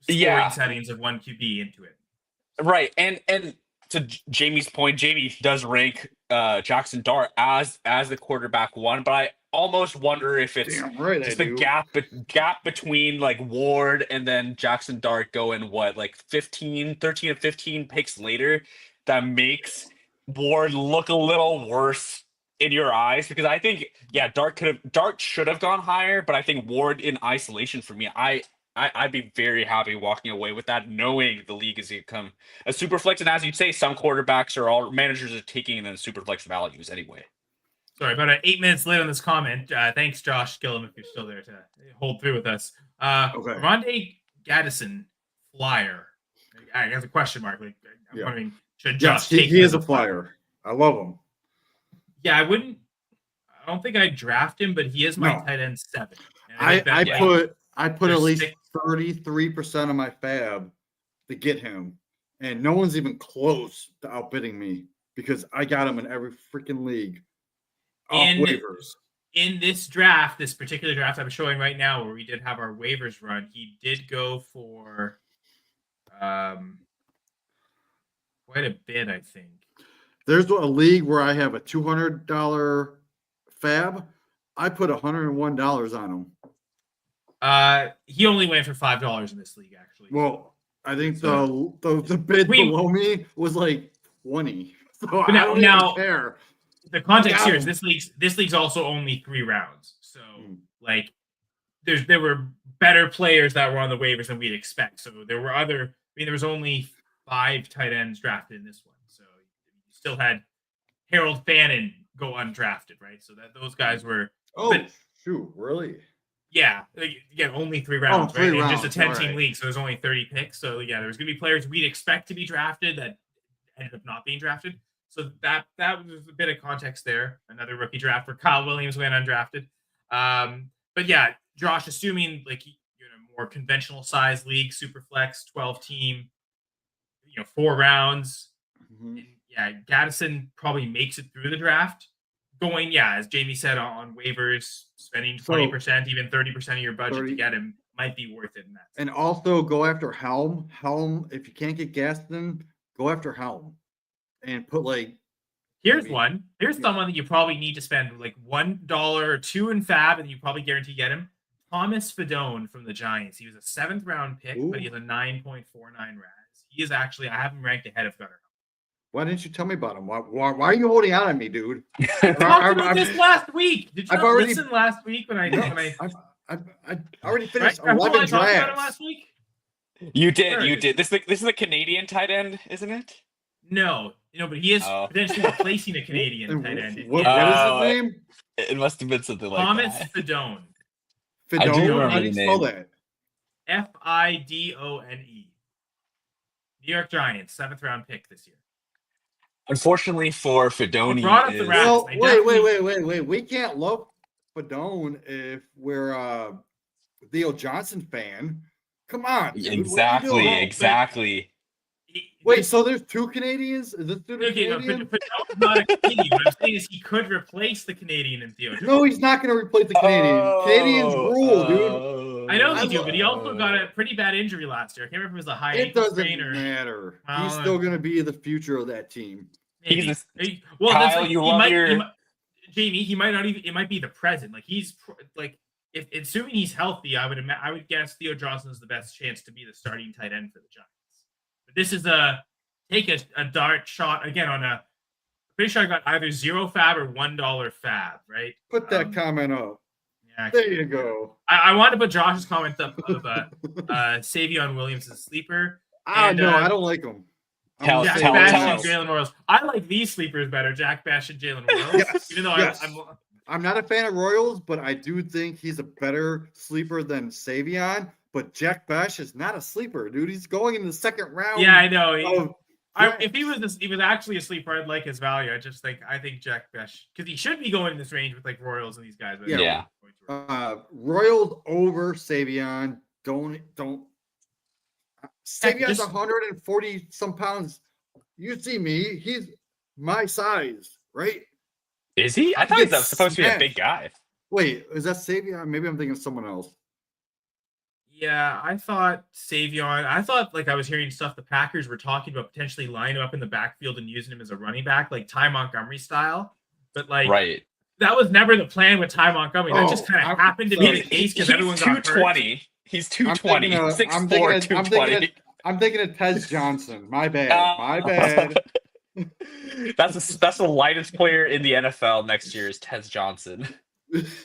scoring settings of one QB into it. Right. And to Jamie's point, Jamie does rank Jackson Dart as the quarterback 1, but I almost wonder if it's just the gap between like Ward and then Jackson Dart going like 13 and 15 picks later that makes Ward look a little worse in your eyes, because I think Dart should have gone higher, but I think Ward in isolation, for me, I'd be very happy walking away with that, knowing the league is going to become a super flex. And as you'd say, some quarterbacks or all managers are taking in the super flex values anyway. Sorry, about 8 minutes late on this comment. Thanks, Josh Gillum, if you're still there to hold through with us. Okay. Rondé Gaddison, flyer. I have a question mark. Like, I'm wondering, should Josh take he is a flyer. I love him. Yeah, I don't think I'd draft him, but he is my tight end 7. I put at least 33% of my fab to get him, and no one's even close to outbidding me because I got him in every freaking league. Waivers. In this draft, this particular draft I'm showing right now, where we did have our waivers run, he did go for quite a bit, I think. There's a league where I have a $200 fab. I put $101 on him. He only went for $5 in this league, actually. Well, I think the bid below me was like 20. So but I don't even care. The context here is this league's also only 3 rounds. So like there were better players that were on the waivers than we'd expect. So there was only 5 tight ends drafted in this one. So you still had Harold Fannin go undrafted, right? So that those guys were shoot, really? Yeah, again, only 3 rounds, right? Rounds. And just a 10-team league, so there's only 30 picks. So yeah, there's gonna be players we'd expect to be drafted that ended up not being drafted. So that was a bit of context there. Another rookie draft where Kyle Williams went undrafted. But yeah, Josh, assuming like more conventional size league, super flex, 12-team, 4 rounds. Mm-hmm. And yeah, Gaddison probably makes it through the draft. Going, as Jamie said, on waivers, spending 20%, even 30% of your budget to get him might be worth it in that. And also go after Helm. Helm, if you can't get Gaston, go after Helm. And put here's someone that you probably need to spend like $1 or $2 in fab, and you probably guarantee get him. Thomas Fedone from the Giants. He was a 7th round pick, but he has a 9.49 RAS. He is actually, I have him ranked ahead of Gunnar. Why didn't you tell me about him? Why are you holding out on me, dude? I talked about this last week. Did you listen last week when I already finished 11 drafts. About him last week? You did. This is the Canadian tight end, isn't it? No, but he is potentially replacing a Canadian tight end. What is his name? It must have been something like Thomas that. Fedone. Fedone? How do you spell that? Fidone. New York Giants, 7th round pick this year. Unfortunately for Fedone, wait. We can't love Fedone if we're a Theo Johnson fan. Come on. Dude. Exactly. Wait, so there's 2 Canadians? Is this 2 Canadians? Fadone's not a Canadian. What I'm saying is he could replace the Canadian in Theo Johnson. No, he's not going to replace the Canadian. Canadians rule, dude. I know he do, but he also got a pretty bad injury last year. I can't remember if it was a high ankle strain or... It doesn't matter. He's still going to be the future of that team. Maybe. Kyle, Jamie, he might not even. It might be the present. Like he's like, if assuming he's healthy, I would guess Theo Johnson is the best chance to be the starting tight end for the Giants. But this is take a dart shot again on a pretty sure I got either 0 fab or $1 fab, right? Put that comment up. Yeah, There you go. I wanted to put Josh's comment up of Savion Williams' sleeper. No, I don't like him. Jack Bash and Jalen Royals. I like these sleepers better, Jack Bash and Jalen Royals. Yes, even though I'm not a fan of Royals, but I do think he's a better sleeper than Savion. But Jack Bash is not a sleeper, dude. He's going in the second round. Yeah, I know. If he was actually a sleeper, I'd like his value. I think Jack Bash, because he should be going in this range with like Royals and these guys. But yeah. Royals over Savion. Don't. Savion's 140 some pounds. You see me, he's my size, right? Is he? I thought he was supposed to be a big guy. Wait, is that Savion? Maybe I'm thinking of someone else. Yeah, I thought Savion. I thought I was hearing stuff the Packers were talking about potentially lining him up in the backfield and using him as a running back, like Ty Montgomery style. But right. That was never the plan with Ty Montgomery. That just kind of happened to be the case because everyone got 220. Hurt. He's 220. 6'4", 220. I'm thinking of Tez Johnson. My bad. My bad. That's the lightest player in the NFL next year is Tez Johnson.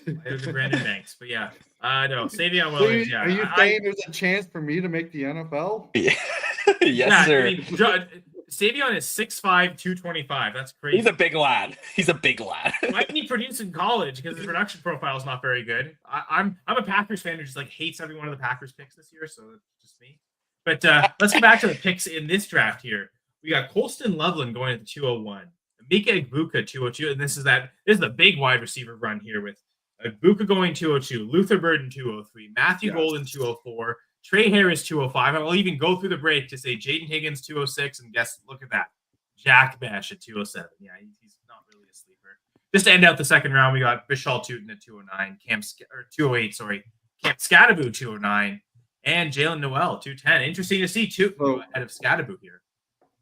There's Brandon Banks, but yeah, no, Savion Williams. Are you saying there's a chance for me to make the NFL? Yeah. Yes, sir. I mean, Savion is 6'5", 225. That's crazy. He's a big lad. Why didn't he produce in college? Because his production profile is not very good. I'm a Packers fan who just hates every one of the Packers picks this year, so that's just me. But let's get back to the picks in this draft here. We got Colston Loveland going at the 201. Mika Egbuka 202, and this is the big wide receiver run here with Egbuka going 202, Luther Burden 203, Matthew Golden 204, Trey Harris 205. I'll even go through the break to say Jaden Higgins 206, and look at that, Jack Bash at 207. Yeah, he's not really a sleeper. Just to end out the second round, we got Vishal Tootin at 209, 208. Sorry, Camp Scadaboo 209, and Jalen Noel 210. Interesting to see Tootin ahead of Scadaboo here.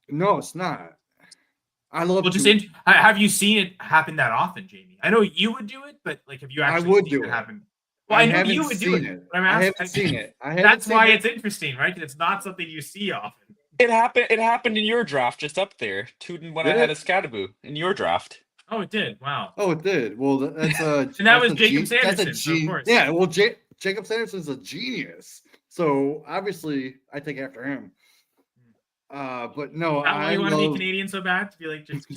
No, it's not. I love. Have you seen it happen that often, Jamie? I know you would do it, but have you actually? I would seen do it happen? Well, I know you would do it. But I haven't seen it. That's why it's interesting, right? It's not something you see often. It happened in your draft, just up there. Tootin went ahead of Scadaboo in your draft. Oh, it did. Wow. Oh, it did. Well, that's and that was Jacob Sanderson. Of course. Yeah. Well, Jacob Sanderson's a genius. So obviously, I take after him. But no, I want to be Canadian so bad to be like just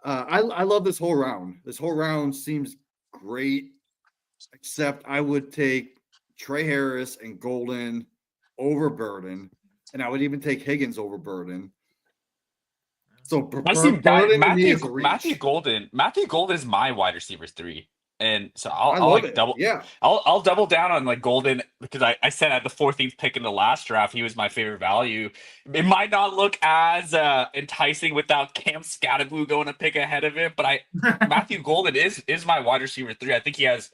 I love this whole round. This whole round seems great, except I would take Trey Harris and Golden over Burden, and I would even take Higgins over Burden. So Matthew Golden is my wide receivers 3. And so I'll double down on Golden because I said at the 14th pick in the last draft he was my favorite value. It might not look as enticing without Cam Scadaboo going a pick ahead of him, but Matthew Golden is my wide receiver 3. I think he has,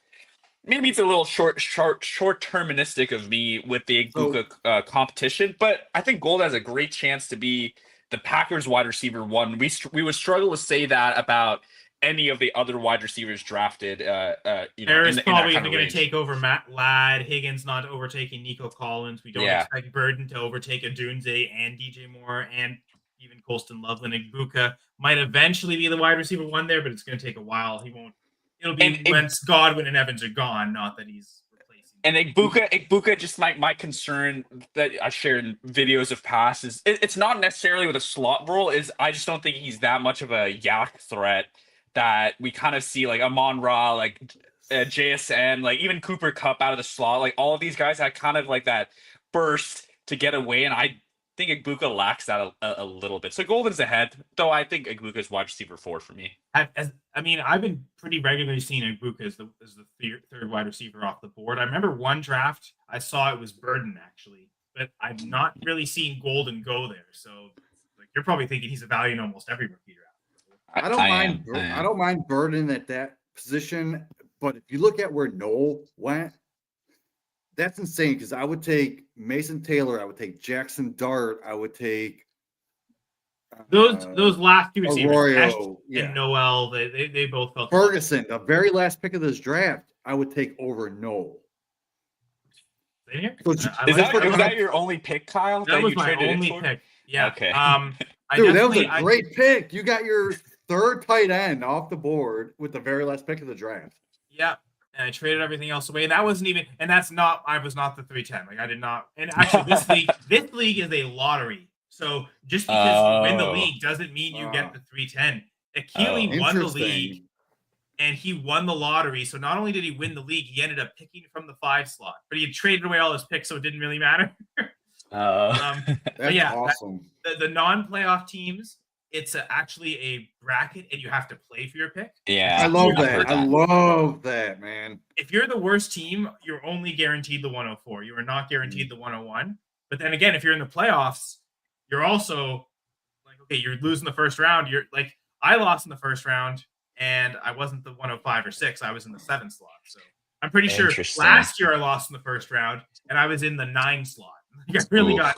maybe it's a little short terministic of me with the Egbuka competition, but I think Golden has a great chance to be the Packers wide receiver 1. We would struggle to say that about any of the other wide receivers drafted. Harris probably isn't going to take over Matt Ladd. Higgins not overtaking Nico Collins. We don't expect Burden to overtake Adunze and DJ Moore and even Colston Loveland. Egbuka might eventually be the wide receiver 1 there, but it's going to take a while. He won't. It'll be when Godwin and Evans are gone, not that he's replacing. And Egbuka, just my concern that I shared in videos of past is it's not necessarily with a slot role. I just don't think he's that much of a yak threat that we kind of see Amon-Ra, JSN, even Cooper Kupp out of the slot. All of these guys had kind of that burst to get away, and I think Egbuka lacks that a little bit. So Golden's ahead, though I think Egbuka is wide receiver 4 for me. I've been pretty regularly seeing Egbuka as the third wide receiver off the board. I remember one draft I saw it was Burden actually, but I've not really seen Golden go there. So you're probably thinking he's a value in almost every rookie draft. I don't mind Burden at that position, but if you look at where Noel went, that's insane because I would take Mason Taylor, I would take Jackson Dart, I would take those last 2 receivers, Arroyo, and Noel. They both felt Ferguson, the very last pick of this draft, I would take over Noel. Is that your only pick, Kyle? That was my only pick. Yeah. Okay. Dude, that was a great pick. You got your third tight end off the board with the very last pick of the draft. Yeah. And I traded everything else away. And that wasn't even, and that's not, I was not the 310. Like I did not, and actually this league is a lottery. So just because you win the league doesn't mean you get the 310. Akili won the league and he won the lottery. So not only did he win the league, he ended up picking from the 5 slot, but he had traded away all his picks. So it didn't really matter. That's awesome. The non-playoff teams, it's actually a bracket and you have to play for your pick. Yeah. I love that. I love that, man. If you're the worst team, you're only guaranteed the 104. You are not guaranteed the 101. But then again, if you're in the playoffs, you're also like, okay, you're losing the first round. You're like, I lost in the first round and I wasn't the 105 or 6. I was in the 7 slot. So I'm pretty sure last year I lost in the first round and I was in the 9 slot. I really got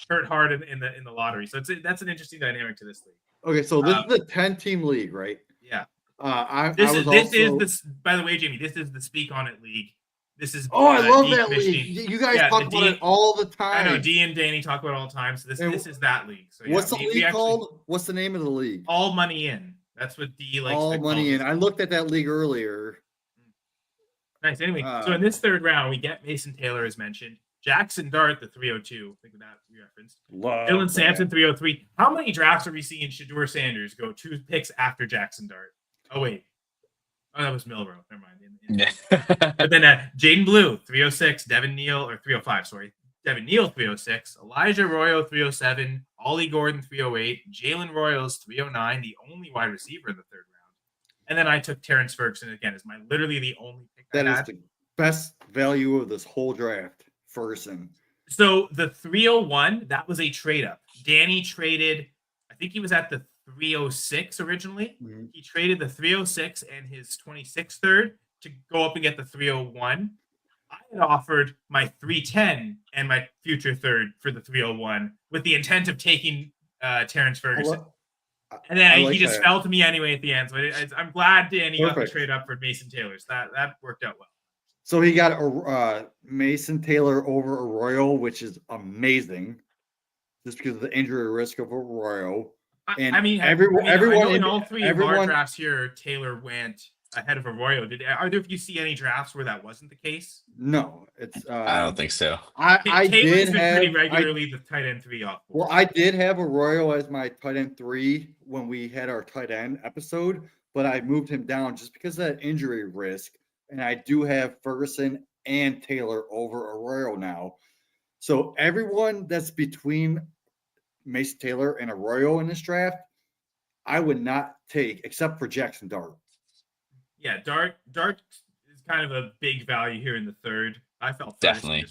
hurt hard in the lottery. So that's an interesting dynamic to this league. Okay, so this is the 10-team league, right? Yeah. This is by the way, Jamie, this is the Speak On It league. This is I love that league. You guys talk about it all the time. I know D and Danny talk about it all the time. So this is that league. So what's the league called? What's the name of the league? All Money In. That's what D likes. All Money In. I looked at that league earlier. Nice. Anyway, so in this third round, we get Mason Taylor as mentioned. Jackson Dart, the 302. Think of that reference. Dylan Sampson, 303. How many drafts are we seeing Shedeur Sanders go 2 picks after Jackson Dart? Oh, wait. Oh, that was Milrow. Never mind. But then Jaden Blue, 306. Devin Neal, or 305, sorry. Devin Neal, 306. Elijah Arroyo, 307. Ollie Gordon, 308. Jalen Royals, 309. The only wide receiver in the third round. And then I took Terrence Ferguson again as literally the only pick that is the best value of this whole draft. Ferguson. So the 301, that was a trade up. Danny traded, I think he was at the 306 originally. Mm-hmm. He traded the 306 and his 26th third to go up and get the 301. I had offered my 310 and my future third for the 301 with the intent of taking Terrence Ferguson. And then he just fell to me anyway at the end. So I'm glad Danny got the trade up for Mason Taylor. So that worked out well. So he got a Mason Taylor over Arroyo, which is amazing, just because of the injury risk of Arroyo. And everyone in all three of our drafts here, Taylor went ahead of Arroyo. If you see any drafts where that wasn't the case? No, it's. I don't think so. I did have pretty regularly the tight end 3 off. Well, I did have Arroyo as my tight end 3 when we had our tight end episode, but I moved him down just because of that injury risk. And I do have Ferguson and Taylor over Arroyo now. So everyone that's between Mason Taylor and Arroyo in this draft, I would not take, except for Jackson Dart. Yeah, Dart is kind of a big value here in the third. I felt definitely.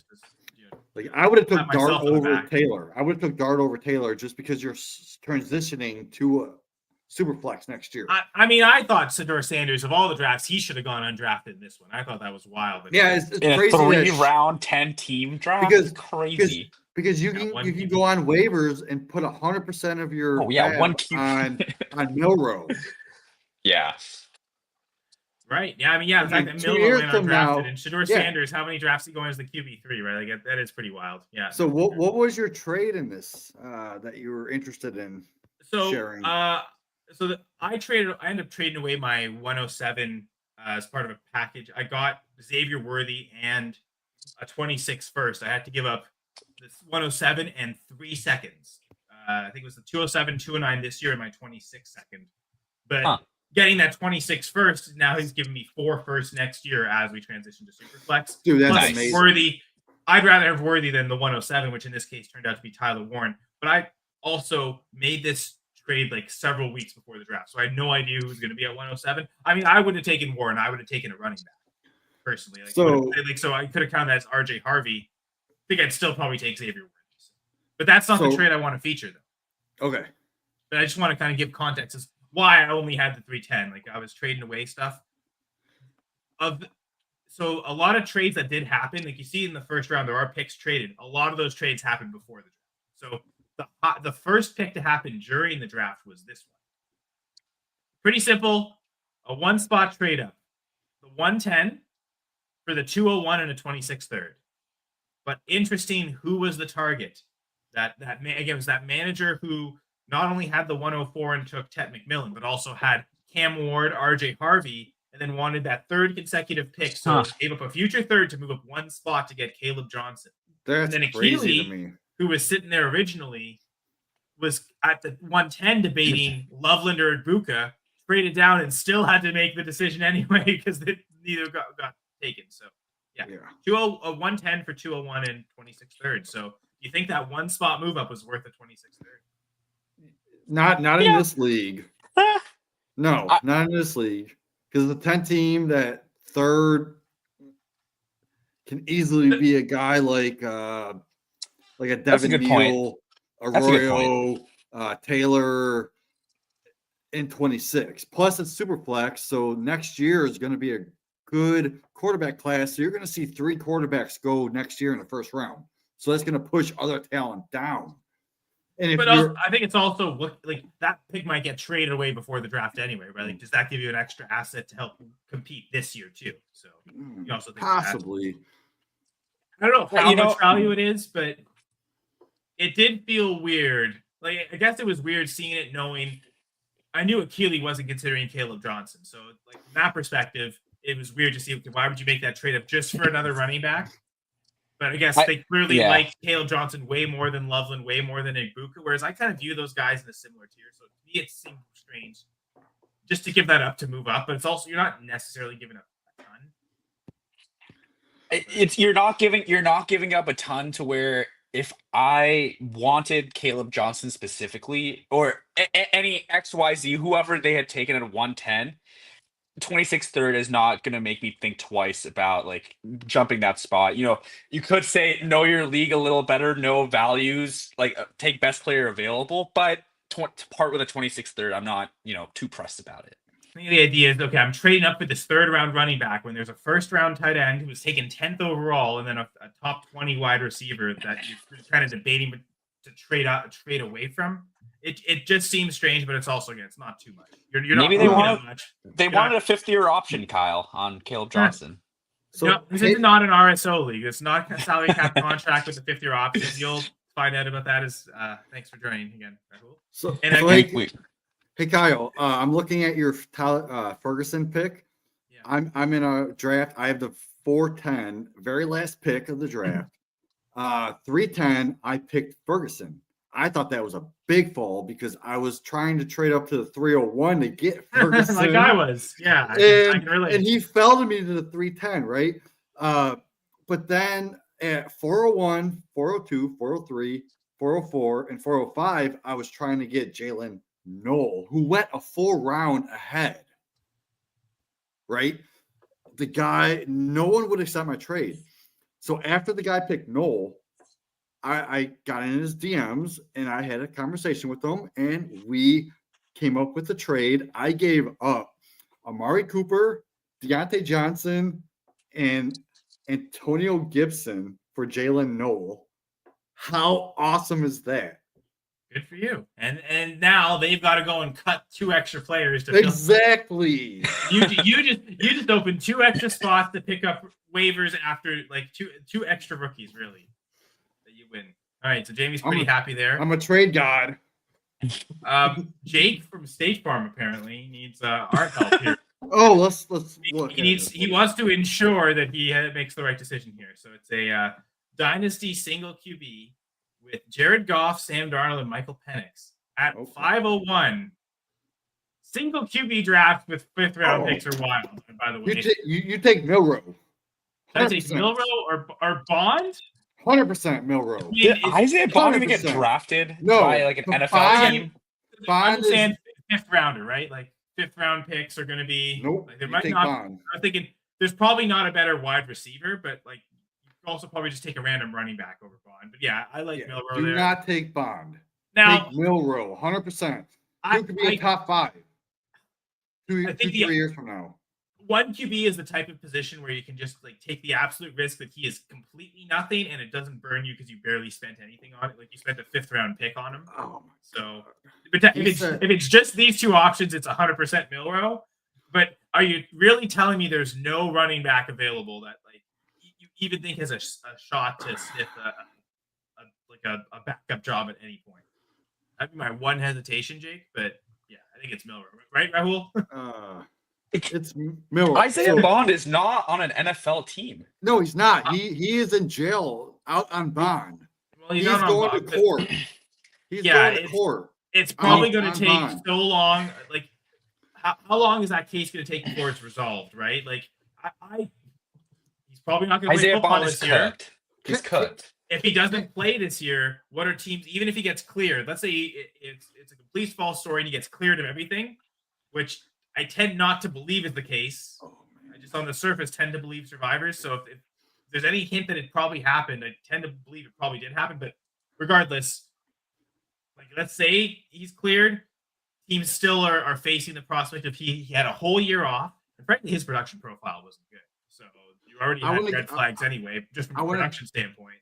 I would have took Dart over Taylor. I would have took Dart over Taylor just because you're transitioning to a Superflex next year. I thought Shedeur Sanders, of all the drafts, he should have gone undrafted in this one. I thought that was wild. Yeah, it's crazy. A 3-round 10-team draft is crazy. Because you can go on waivers and put 100% of your one on Milrow. Yeah. Right. Yeah. The fact that Milrow went undrafted and Shedeur Sanders, how many drafts he going as the QB3, right? Like that is pretty wild. Yeah. So what was your trade in this that you were interested in sharing? I ended up trading away my 107 as part of a package. I got Xavier Worthy and a 26 first. I had to give up this 107 and 3 seconds. I think it was the 207, 209 this year and my 26 second. But getting that 26 first, now he's giving me 4 firsts next year as we transition to Superflex. Dude, that's amazing. Worthy. I'd rather have Worthy than the 107, which in this case turned out to be Tyler Warren. But I also made this trade like several weeks before the draft, so I had no idea who was going to be at 107. I would have taken Warren. I would have taken a running back personally. So I could have counted that as RJ Harvey. I think I'd still probably take Xavier Worthy. But that's not the trade I want to feature, though. Okay. But I just want to kind of give context as why I only had the 310. Like I was trading away stuff. So a lot of trades that did happen, like you see in the first round, there are picks traded. A lot of those trades happened before the draft. So the first pick to happen during the draft was this one. Pretty simple. A 1-spot trade up. The 110 for the 201 and a 26 third. But interesting, who was the target? That again was that manager who not only had the 104 and took Tet McMillan, but also had Cam Ward, RJ Harvey, and then wanted that third consecutive pick. So gave up a future third to move up one spot to get Caleb Johnson. That's and then crazy to Achille, me. who was sitting there originally, was at the 110 debating Loveland or Ibuka, traded down and still had to make the decision anyway because neither got taken. So yeah. 110 for 201 and 26 third. So you think that one spot move up was worth a 26 third? Not in this league. No, not in this league. Because the 10 team, that third can easily be a guy like a Devin Neal, Arroyo, Taylor in 26. Plus, it's super flex. So next year is going to be a good quarterback class. So you're going to see 3 quarterbacks go next year in the first round. So that's going to push other talent down. And but also, I think it's also like that pick might get traded away before the draft anyway, right? Like, does that give you an extra asset to help compete this year too? So you also think possibly. I don't know how much value it is, but it did feel weird. Like, I guess it was weird seeing it, knowing I knew Achille wasn't considering Caleb Johnson. So, like, from that perspective, it was weird to see why would you make that trade up just for another running back? But I guess they clearly like Caleb Johnson way more than Loveland, way more than Ibuka, whereas I kind of view those guys in a similar tier. So to me, it seemed strange just to give that up to move up, but it's also, you're not necessarily giving up a ton. You're not giving up a ton to where if I wanted Caleb Johnson specifically, or any XYZ, whoever they had taken at 110, 26th third is not going to make me think twice about like jumping that spot. You could say know your league a little better, know values, like take best player available, but to part with a 26th third, I'm not too pressed about it. I think the idea is, okay, I'm trading up for this third round running back when there's a first round tight end who was taken 10th overall, and then a top 20 wide receiver that you're kind of debating to trade away from. It just seems strange, but it's also, again, it's not too much. You're Maybe not they wanted a 5th-year option, Kyle, on Caleb Johnson. So this is not an RSO league. It's not a salary cap contract with a 5th-year option. You'll find out about that. Thanks for joining again, Rahul. Hey Kyle, I'm looking at your Ferguson pick. Yeah. I'm in a draft. I have the 410, very last pick of the draft. 310, I picked Ferguson. I thought that was a big fall because I was trying to trade up to the 301 to get Ferguson. Like I was, yeah. I can relate. And he fell to me to the 310, right? But then at 401, 402, 403, 404, and 405, I was trying to get Jalen Noel, who went a full round ahead, right? The guy, no one would accept my trade. So after the guy picked Noel, I got in his DMs and I had a conversation with him and we came up with a trade. I gave up Amari Cooper, Deontay Johnson, and Antonio Gibson for Jalen Noel. How awesome is that? Good for you. And now they've got to go and cut 2 extra players to exactly. You just opened 2 extra spots to pick up waivers after like two extra rookies, really. That you win. All right, so Jamie's pretty happy there. I'm a trade god. Jake from State Farm apparently needs our help here. Oh, let's look. He wants to ensure that he makes the right decision here. So it's a Dynasty single QB with Jared Goff, Sam Darnold, and Michael Penix at 501. Single QB draft with 5th round picks are wild. By the way, you take Milrow. I take Milrow or Bond. 100% Milrow. Did Isaiah Bond even get drafted by like an NFL team? Bond is 5th rounder, right? Like 5th round picks are going to be. Nope. Like, there might not. Bond. I'm thinking there's probably not a better wide receiver, but like you could also probably just take a random running back over Bond. But yeah, I like Milrow there. Do not take Bond. Now take Milrow. 100%. He could be a top 5. 2 3 years from now. 1 QB is the type of position where you can just like take the absolute risk that he is completely nothing and it doesn't burn you because you barely spent anything on it. Like you spent a 5th round pick on him. Oh my so if it's just these 2 options, it's 100% Milrow. But are you really telling me there's no running back available that like you even think has a shot to sniff a backup job at any point? That'd be my one hesitation, Jake. But yeah, I think it's Milrow, right, Rahul? It's Milrow. Isaiah Bond is not on an NFL team. No, he's not. He is in jail, out on bond. Well, he's going to court. He's going to court. It's probably going to take so long. Like, how long is that case going to take before it's resolved? Right? Like, he's probably not going to play football this year. He's cut. If he doesn't play this year, what are teams? Even if he gets cleared, let's say it's a complete false story and he gets cleared of everything, which I tend not to believe is the case. I just on the surface tend to believe survivors. So if there's any hint that it probably happened, I tend to believe it probably did happen. But regardless, like let's say he's cleared, teams still are facing the prospect of he had a whole year off, and frankly his production profile wasn't good. So you already had red flags anyway, just from a production standpoint.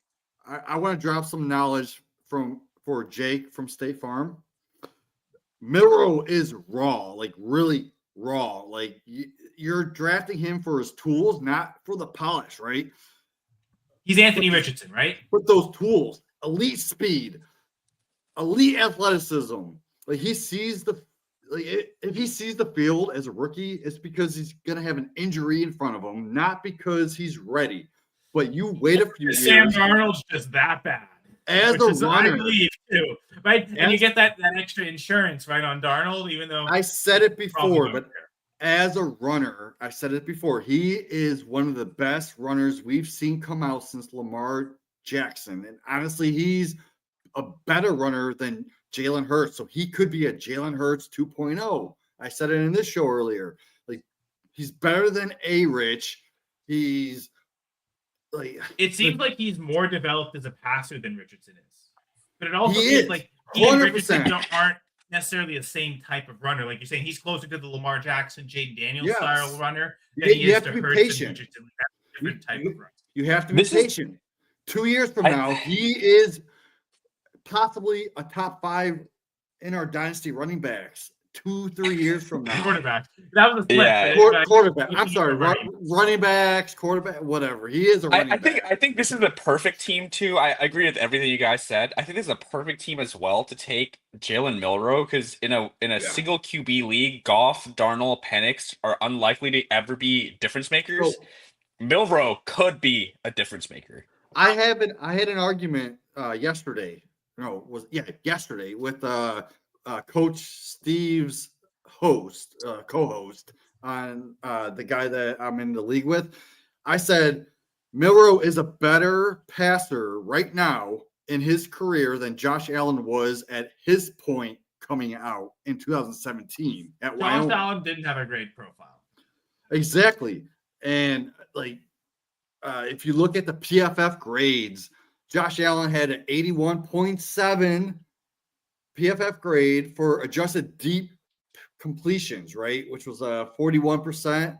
I want to drop some knowledge for Jake from State Farm. Milrow is raw, like really raw. Like you're drafting him for his tools, not for the polish, right? He's Anthony Richardson, right? But those tools, elite speed, elite athleticism. Like he sees if he sees the field as a rookie, it's because he's gonna have an injury in front of him, not because he's ready. But you wait a few years. Sam Darnold's just that bad. As a runner, I believe too, right? And you get that extra insurance, right, on Darnold, even though I said it before, but as a runner, I said it before, he is one of the best runners we've seen come out since Lamar Jackson. And honestly, he's a better runner than Jalen Hurts. So he could be a Jalen Hurts 2.0. I said it in this show earlier. Like he's better than A-Rich. He's like it seems like he's more developed as a passer than Richardson is. But it also seems like he and Richardson aren't necessarily the same type of runner. Like you're saying, he's closer to the Lamar Jackson, Jaden Daniels style runner than he is to Hurts and Richardson. Like, that's a different type of runner. You have to be patient. 2 years from now, he is possibly a top 5 in our dynasty running backs. 2-3 years from now. Quarterback. That was a split. Yeah. Quarterback. I'm sorry. Running backs, quarterback, whatever. He is a running back. I think this is the perfect team, too. I agree with everything you guys said. I think this is a perfect team as well to take Jalen Milrow because in a single QB league, Goff, Darnold, Penix are unlikely to ever be difference makers. So, Milrow could be a difference maker. I had an argument yesterday. Yesterday with Coach Steve's co-host on the guy that I'm in the league with. I said Milrow is a better passer right now in his career than Josh Allen was at his point coming out in 2017 at Wyoming. Josh Allen didn't have a great profile. Exactly. And like if you look at the PFF grades, Josh Allen had an 81.7 PFF grade for adjusted deep completions, right? Which was 41%.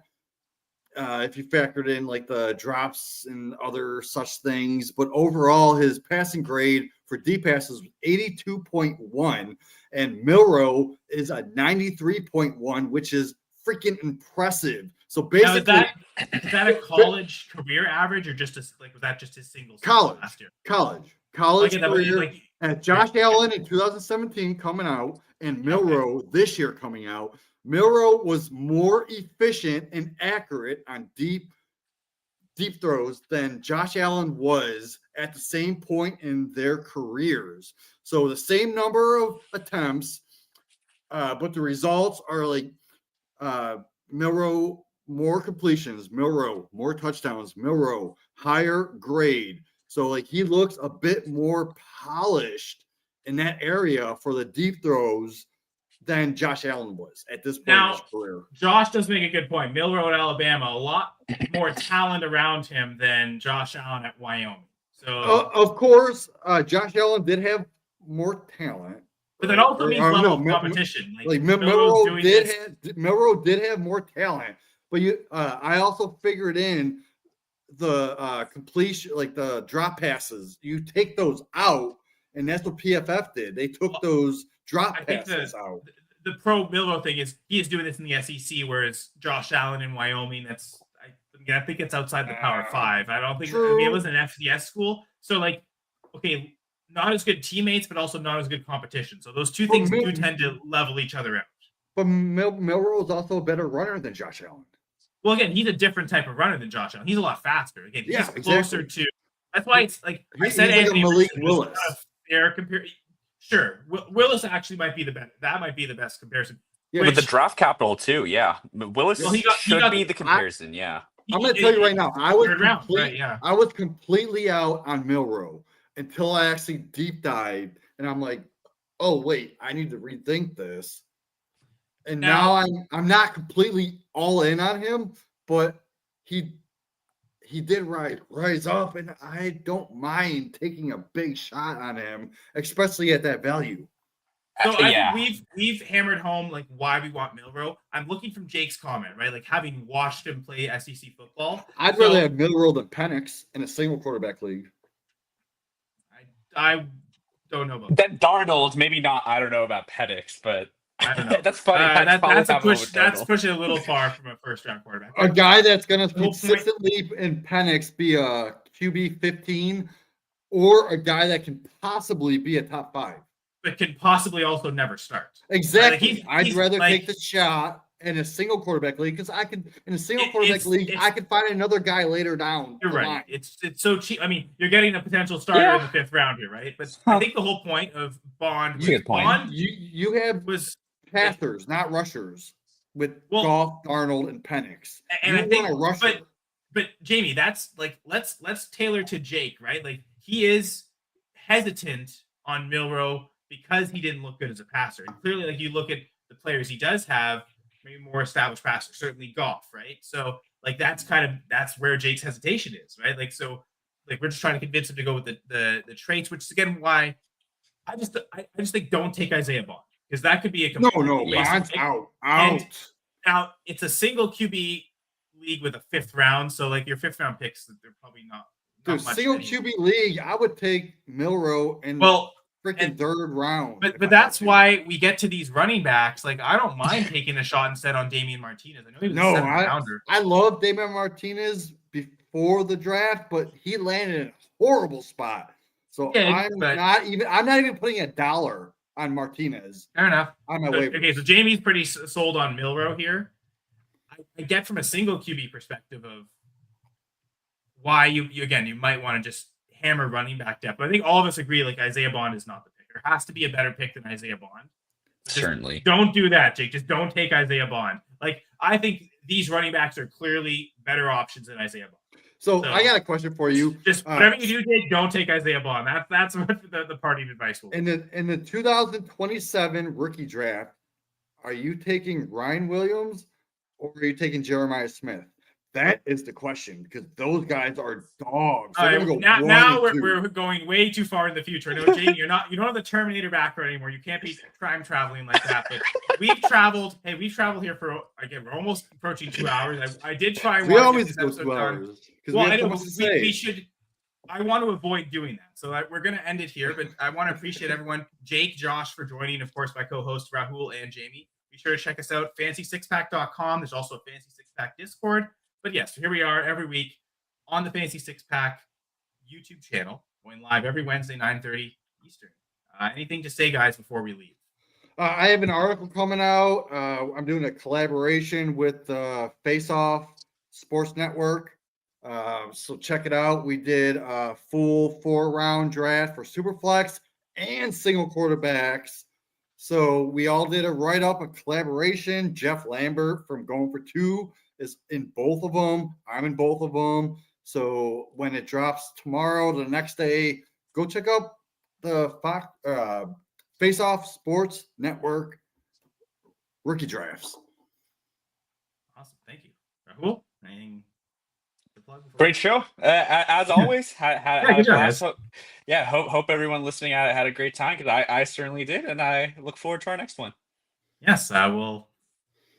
If you factored in like the drops and other such things, but overall his passing grade for deep passes was 82.1, and Milrow is a 93.1, which is freaking impressive. So basically, now, is that a college career average or just was that just his single college last year? College career. And Josh Allen in 2017 coming out, and Milrow this year coming out. Milrow was more efficient and accurate on deep throws than Josh Allen was at the same point in their careers. So the same number of attempts, but the results are like Milrow more completions, Milrow more touchdowns, Milrow higher grade. So like he looks a bit more polished in that area for the deep throws than Josh Allen was at this point in his career. Josh does make a good point. Milrow at Alabama, a lot more talent around him than Josh Allen at Wyoming. So of course, Josh Allen did have more talent. But that also means level of competition. Milrow did have more talent. But I also figured in the completion, like the drop passes, you take those out, and that's what PFF did. They took those drop passes out. The pro Milrow thing is he is doing this in the SEC, whereas Josh Allen in Wyoming, I think it's outside the Power 5. I don't think it was an FCS school. So like, okay, not as good teammates, but also not as good competition. So those two things do tend to level each other out. But Milroe is also a better runner than Josh Allen. Well, again, he's a different type of runner than Josh Allen. He's a lot faster. Again, he's closer exactly. to. That's why it's like I said. He's like Anthony a Malik Richardson Willis. not a fair comparison. Sure, Willis actually might be the best. That might be the best comparison. Yeah, with the draft capital too. Yeah, Willis should be the comparison. I'm going to tell you right now. I was completely out on Milroe until I actually deep dived, and I'm like, oh wait, I need to rethink this. And now I'm not completely all in on him, but he did rise up, and I don't mind taking a big shot on him, especially at that value. So I think we've hammered home like why we want Milroe. I'm looking from Jake's comment, right? Like having watched him play SEC football. I'd rather have Milroe than Penix in a single quarterback league. I don't know about that. Darnold, maybe not. I don't know about Penix, but I don't know. That's funny. That's a push. That's pushing a little far from a first round quarterback. A guy that's going to consistently in Penix be a QB 15, or a guy that can possibly be a top 5. But can possibly also never start. Exactly. I'd rather take the shot in a single quarterback league because I could in a single quarterback league I could find another guy later down. You're right. It's so cheap. I mean, you're getting a potential starter in the 5th round here, right? But I think the whole point of Bond, you have passers, not rushers, with Goff, Darnold, and Penix. And I think, but Jamie, that's like let's tailor to Jake, right? Like he is hesitant on Milroe because he didn't look good as a passer. And clearly, like you look at the players he does have, maybe more established passers, certainly Goff, right? So like that's where Jake's hesitation is, right? Like so, like we're just trying to convince him to go with the traits, which is again why I just think don't take Isaiah Bond because that could be a Bond's out. Now it's a single QB league with a 5th round, so like your 5th round picks, they're probably not. Dude, single QB league, I would take Milroe in freaking 3rd round. But that's why we get to these running backs. Like I don't mind taking a shot instead on Damian Martinez. I know he was a 7th rounder. I love Damian Martinez before the draft, but he landed in a horrible spot. So I'm not even putting $1 on Martinez. Fair enough. On my waivers. Okay, so Jamie's pretty sold on Milroe here. I get from a single QB perspective of why you might want to just hammer running back depth. But I think all of us agree like Isaiah Bond is not the pick. There has to be a better pick than Isaiah Bond. Certainly. Don't do that, Jake. Just don't take Isaiah Bond. Like I think these running backs are clearly better options than Isaiah Bond. So I got a question for you. Just whatever you do, Jake, don't take Isaiah Bond. That's what the parting advice will be. In the 2027 rookie draft, are you taking Ryan Williams or are you taking Jeremiah Smith? That is the question because those guys are dogs. Now we're going way too far in the future. No, Jamie, you don't have the Terminator background anymore. You can't be time traveling like that. But we've traveled here for we're almost approaching 2 hours. I did try. We always go 2 hours. Well, I know we should. I want to avoid doing that, so we're going to end it here. But I want to appreciate everyone, Jake, Josh, for joining. Of course, my co-host Rahul and Jamie. Be sure to check us out, FantasySixPack.com. There's also a Fantasy Six Pack Discord. But yes, here we are every week on the Fantasy Six Pack YouTube channel, going live every Wednesday, 9:30 Eastern. Anything to say, guys, before we leave? I have an article coming out. I'm doing a collaboration with Face Off Sports Network. So check it out. We did a full 4-round draft for Superflex and single quarterbacks. So we all did a write-up, a collaboration. Jeff Lambert from Going for Two is in both of them. I'm in both of them. So when it drops tomorrow, the next day, go check out the Face Off Sports Network rookie drafs. Awesome. Thank you. Rahul, anything to plug? Great show. As always. Hope everyone listening had a great time because I certainly did. And I look forward to our next one. Yes, I will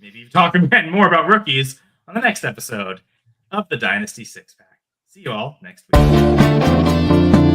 maybe talk more about rookies on the next episode of the Dynasty Six Pack. See you all next week.